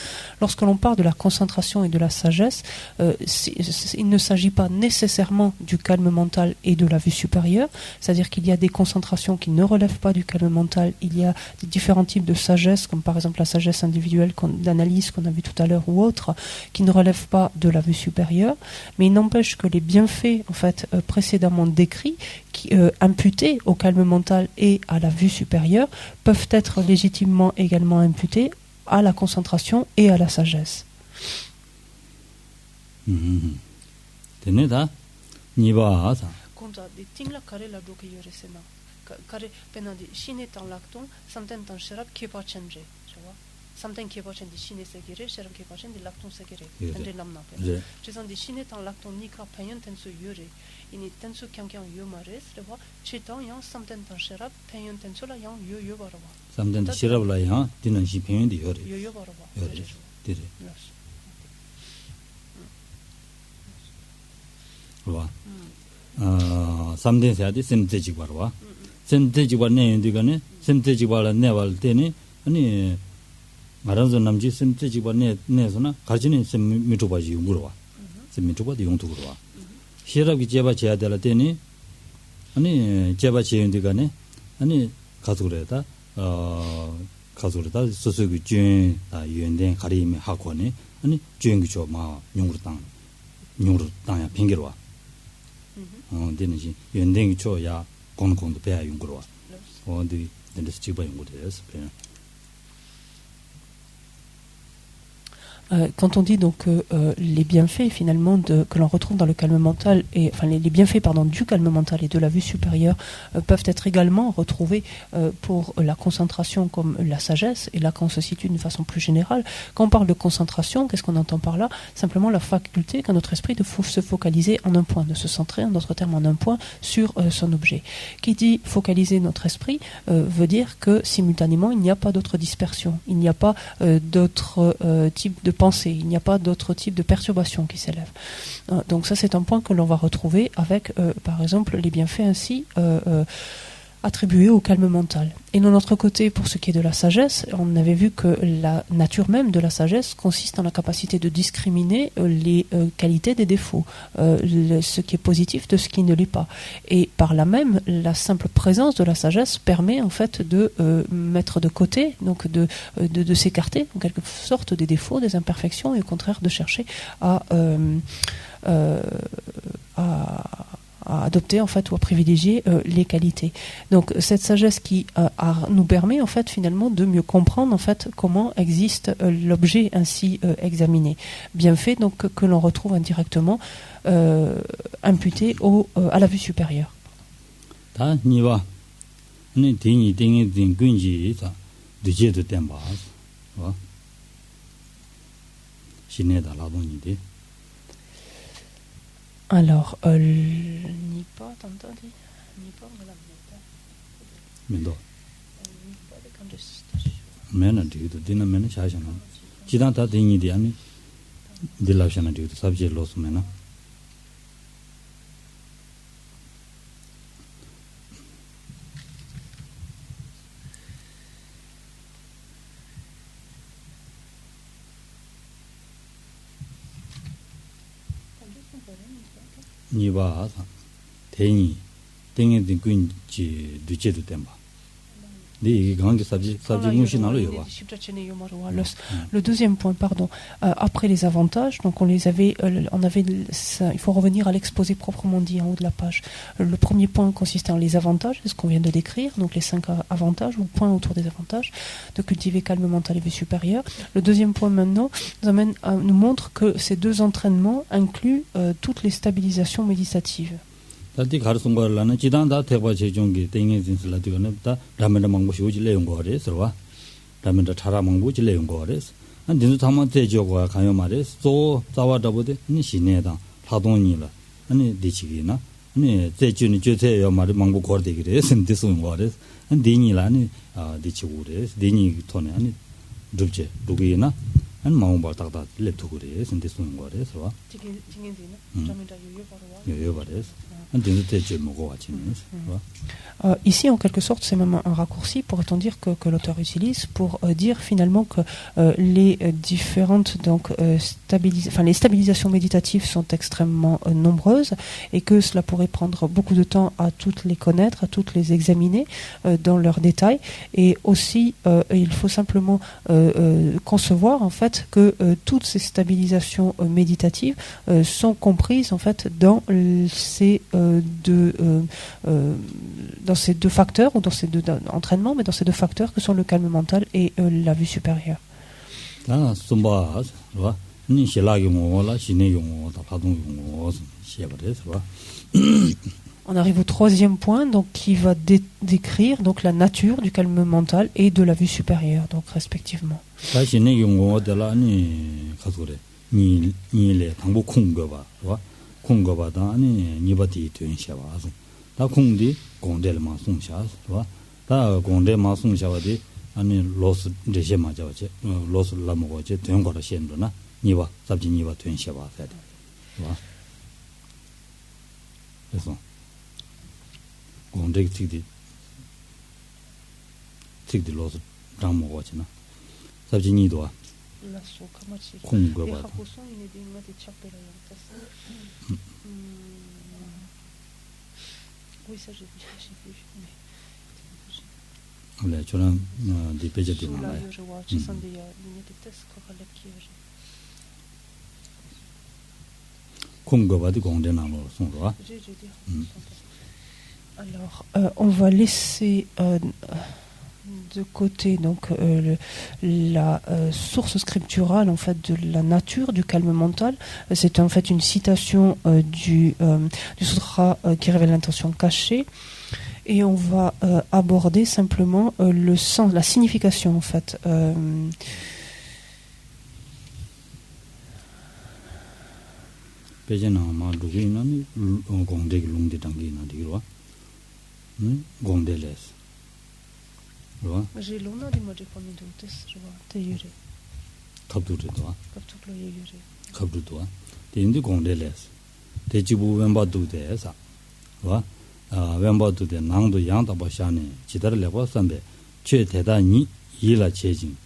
lorsque l'on parle de la concentration et de la sagesse, il ne s'agit pas nécessairement du calme mental et de la vue supérieure, c'est-à-dire qu'il y a des concentrations qui ne relèvent pas du calme mental, il y a des différents types de sagesse, comme par exemple la sagesse individuelle d'analyse qu'on a vu tout à l'heure ou autre, qui ne relèvent pas de la vue supérieure, mais il n'empêche que les bienfaits en fait précédemment décrits, imputés au calme mental et à la vue supérieure, peuvent être légitimement également imputés à la concentration et à la sagesse. Teneda niba sa. Conta di tingla kare la doke yoresena. Kare pena di shine tan lacton, samten tan sharab kepa chanje, tu vois. Samten kepa chen di shine segere, sharab kepa chen di lacton segere. Tendre namna pena. Chesan di shine tan lacton nika payan tenso yore. Ini tenso kyang yomares, tu vois. Chetan yang samten tan sharab payan tenso la yang yo barwa. Samten sharab la yang dinan shi payan di yore. Yo barwa. Yore. Dire. 와. 삼대사디 셈대지 바로와. 셈대지 바네 인디가네 셈대지 바라 내발 때니 아니 말하는 남지 셈대지 바네 내서나 가지는 셈 미토바지 용으로와. 셈 미토바디 용도로와. 시럽이 제바 제야 될 때니 아니 제바 제인디가네 아니 가족으로다 가족으로다 소소기 준 유엔된 가리미 학원에 아니 주행기죠 마 용으로 땅야 핑계로와. 되는지 연댕이 줘야 공공도 배야 용거로 와. 어디 된데서 집어 용거돼서 그냥. Quand on dit donc les bienfaits finalement que l'on retrouve dans le calme mental et enfin les bienfaits du calme mental et de la vue supérieure peuvent être également retrouvés pour la concentration comme la sagesse, et là quand on se situe d'une façon plus générale, quand on parle de concentration, qu'est-ce qu'on entend par là? Simplement la faculté qu'a notre esprit de se focaliser en un point, de se centrer en d'autres termes en un point sur son objet. Qui dit focaliser notre esprit veut dire que simultanément il n'y a pas d'autre dispersion, il n'y a pas d'autres types de pensée, il n'y a pas d'autre type de perturbation qui s'élève. Donc ça c'est un point que l'on va retrouver avec par exemple les bienfaits ainsi attribués au calme mental. Et de notre côté, pour ce qui est de la sagesse, on avait vu que la nature même de la sagesse consiste en la capacité de discriminer les qualités des défauts, ce qui est positif de ce qui ne l'est pas. Et par là même, la simple présence de la sagesse permet en fait de mettre de côté, donc de s'écarter en quelque sorte des défauts, des imperfections, et au contraire de chercher à adopter en fait ou à privilégier les qualités. Donc cette sagesse qui nous permet en fait finalement de mieux comprendre en fait comment existe l'objet ainsi examiné. Bienfait donc que l'on retrouve indirectement imputé à la vue supérieure. Alors, ni pas, t'entends dit? Ni pas, mais la mendo. Mena diuto, dina mena chashana. Chidanta dingi diani, dilashana diuto, sabje los mena. 니바 대니 땡에 딩군지 두제도 땜바 네 강게 sabji mushina로 yoba. Le deuxième point, pardon, après les avantages, donc il faut revenir à l'exposé proprement dit en haut de la page. Le premier point consistait en les avantages, c'est ce qu'on vient de décrire, donc les 5 avantages ou points autour des avantages, de cultiver calme mental et vue supérieure. Le deuxième point maintenant nous montre que ces deux entraînements incluent toutes les stabilisations méditatives. 다디 가르송 거라는 지단다 대바 제종기 땡에 진슬라 되거는다 라면다 망고시 오지 내용 거래서 라면다 차라 망고지 내용 거래서 안 진도 타만 대jo가 가요 말에서 또 자와다보데 니 시내다 파동이라 아니 디치기나 아니 제주니 제세요 말이 망고 거래 그래서 디송 거래서 안 디니라니 디치고래 디니 토네 아니 줍제 누구이나 안 마음바 딱다 랩도 그래서 디송 거래서 요요 거래서 Ici, en quelque sorte, c'est même un raccourci, pourrait-on dire, que l'auteur utilise pour dire finalement que les différentes les stabilisations méditatives sont extrêmement nombreuses et que cela pourrait prendre beaucoup de temps à toutes les connaître, à toutes les examiner dans leurs détails. Et aussi, il faut simplement concevoir en fait que toutes ces stabilisations méditatives sont comprises en fait dans ces deux facteurs ou dans ces deux entraînements, mais dans ces deux facteurs que sont le calme mental et la vue supérieure. ni shila yungo la shine yungo da padong yungo shebare ça. On arrive au troisième point, donc qui va décrire donc la nature du calme mental et de la vue supérieure, donc respectivement. 다 shine yungo de la ni 가서래. ni le 당보空거 봐. 봐.空거 봐다 아니 니바티 되셔 봐서. 다 공디 공대만 송샤 봐. 다 공대만 송샤와디 아니 로스 이제 맞아지. 로스 라모고지 된 거라 신도나. 니바 잡지 니바 되셔 봐야 돼. 봐. 그래서 공대 틱디 로스 라모고지나. 잡지 니도 공거 봐. 네, 저는 디페이지 되나요? 공거 봐도 공대나로 송로아. Alors, on va laisser de côté donc la source scripturale en fait de la nature du calme mental. C'est en fait une citation du sutra qui révèle l'intention cachée, et on va aborder simplement le sens, la signification en fait. J'ai l'honneur de me dire qu'on est tous, je vois, t'es yuré. 갑두르도와. 갑두르도와. 대인도 공대레스. 대지부 왼바두대사. 와. 왼바두대 낭도 양다바샤네. 지달레고 선배. 최대단이 일라 제진.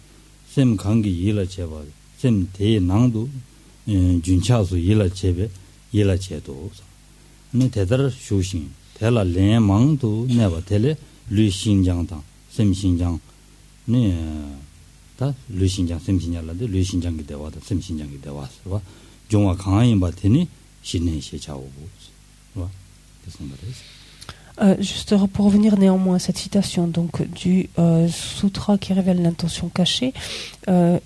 샘 관계 일라 제바. 샘 대낭도 준차수 일라 제베. 일라 제도. 네 대달 쇼신. 대라 렌망도 내가 대래 류신장당. 샘신장 네 다 류신장 샘신장라데 류신장이 되와다 샘신장이 되와서 종화 강한 바테니 신내시 자오고 와 그래서 Juste pour revenir néanmoins à cette citation donc du sutra qui révèle l'intention cachée,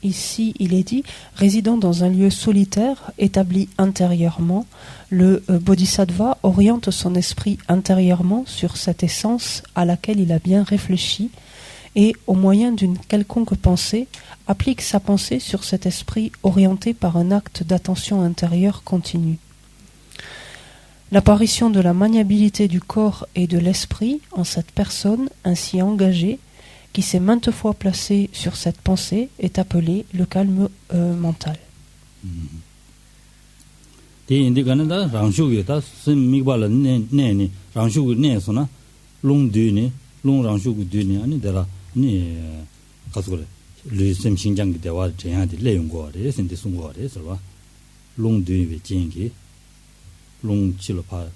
ici il est dit: résidant dans un lieu solitaire établi intérieurement, le bodhisattva oriente son esprit intérieurement sur cette essence à laquelle il a bien réfléchi, et au moyen d'une quelconque pensée applique sa pensée sur cet esprit orienté par un acte d'attention intérieure continue. L'apparition de la maniabilité du corps et de l'esprit en cette personne ainsi engagée, qui s'est maintes fois placée sur cette pensée, est appelée le calme mental. long chilo pa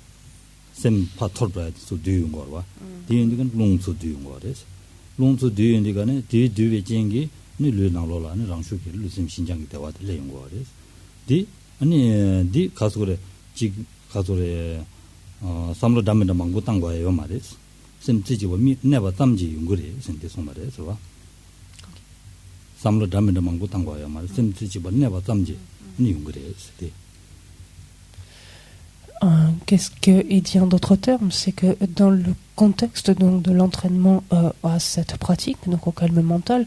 sem pa torba so du ngorwa di indigan long so du ngores long so du indigane di du we jengi ni lu na lo la ni rang shu ki lu sem 신장 대화 le ngores di ani di 가서래 지 가서래 삼로 담면 망고 땅 거예요 말이지 sem 지지고 미 내가 담지 용거래 sem 대송 말이지 봐 삼로 담면 망고 땅 거예요 말 sem 지지고 내가 담지 니 용거래 네 Qu'est-ce qu'il dit en d'autres termes, c'est que dans le contexte donc de l'entraînement à cette pratique, donc au calme mental,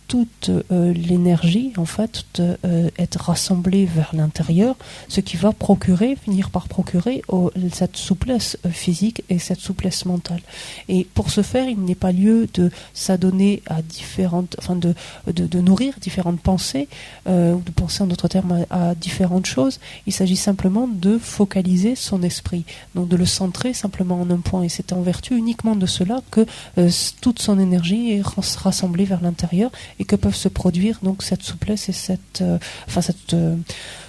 toute l'énergie en fait est rassemblée vers l'intérieur, ce qui va finir par procurer cette souplesse physique et cette souplesse mentale. Et pour ce faire, il n'est pas lieu de s'adonner à différentes, enfin de nourrir différentes pensées, ou de penser en d'autres termes à différentes choses. Il s'agit simplement de focaliser son esprit, donc de le centrer simplement en un point, et c'est en vertu uniquement de cela que toute son énergie est rassemblée vers l'intérieur, et que peuvent se produire donc cette souplesse et cette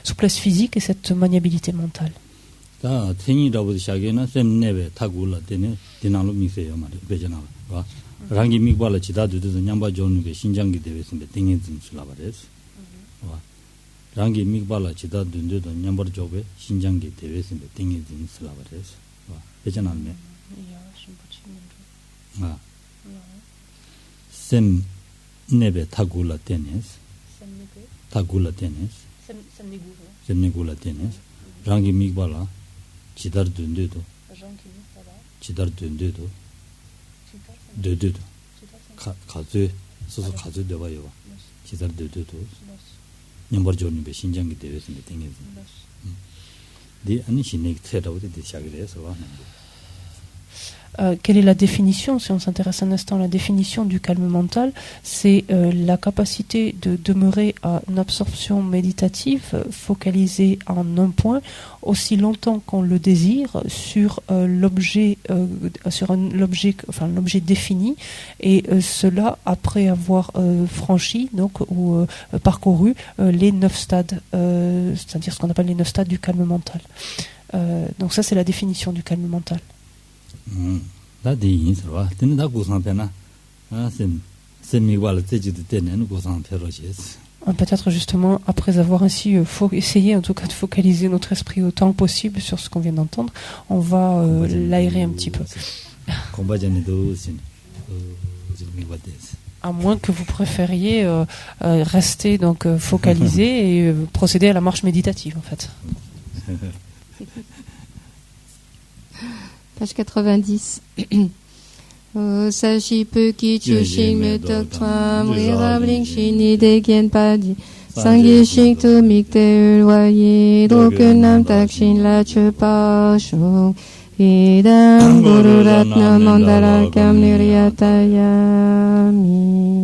souplesse physique et cette maniabilité mentale. rangi mikbala chida dunde do nyambar jobe 신장기 대회에서 땡이 좀 슬라버스 와 괜찮았네 아 셈 네베 타굴라 테니스 타굴라 테니스 semnigula tene rangi migbala chidar dundedo chidar dundedo dededo kazu soso kazu debayo chidar dededo nyambar joni be 신장기 대회에서 땡겨서 디 아니 신내기 태라고 돼 시작이래서 와 Quelle est la définition, si on s'intéresse un instant à la définition du calme mental, c'est la capacité de demeurer à une absorption méditative focalisée en un point aussi longtemps qu'on le désire sur l'objet défini, et cela après avoir franchi donc ou parcouru les 9 stades, c'est-à-dire ce qu'on appelle les 9 stades du calme mental. Donc ça c'est la définition du calme mental. Peut-être justement, après avoir ainsi essayé en tout cas de focaliser notre esprit autant que possible sur ce qu'on vient d'entendre, on va l'aérer un petit peu. À moins que vous préfériez rester donc focalisé et procéder à la marche méditative en fait. Page 90. Sashi peu ki chushin me doctram rirabling shini de gen padi sangi shing to mikte ulwaye drokunam takshin la chepa shung idam guru ratna mandala kam niryatayami.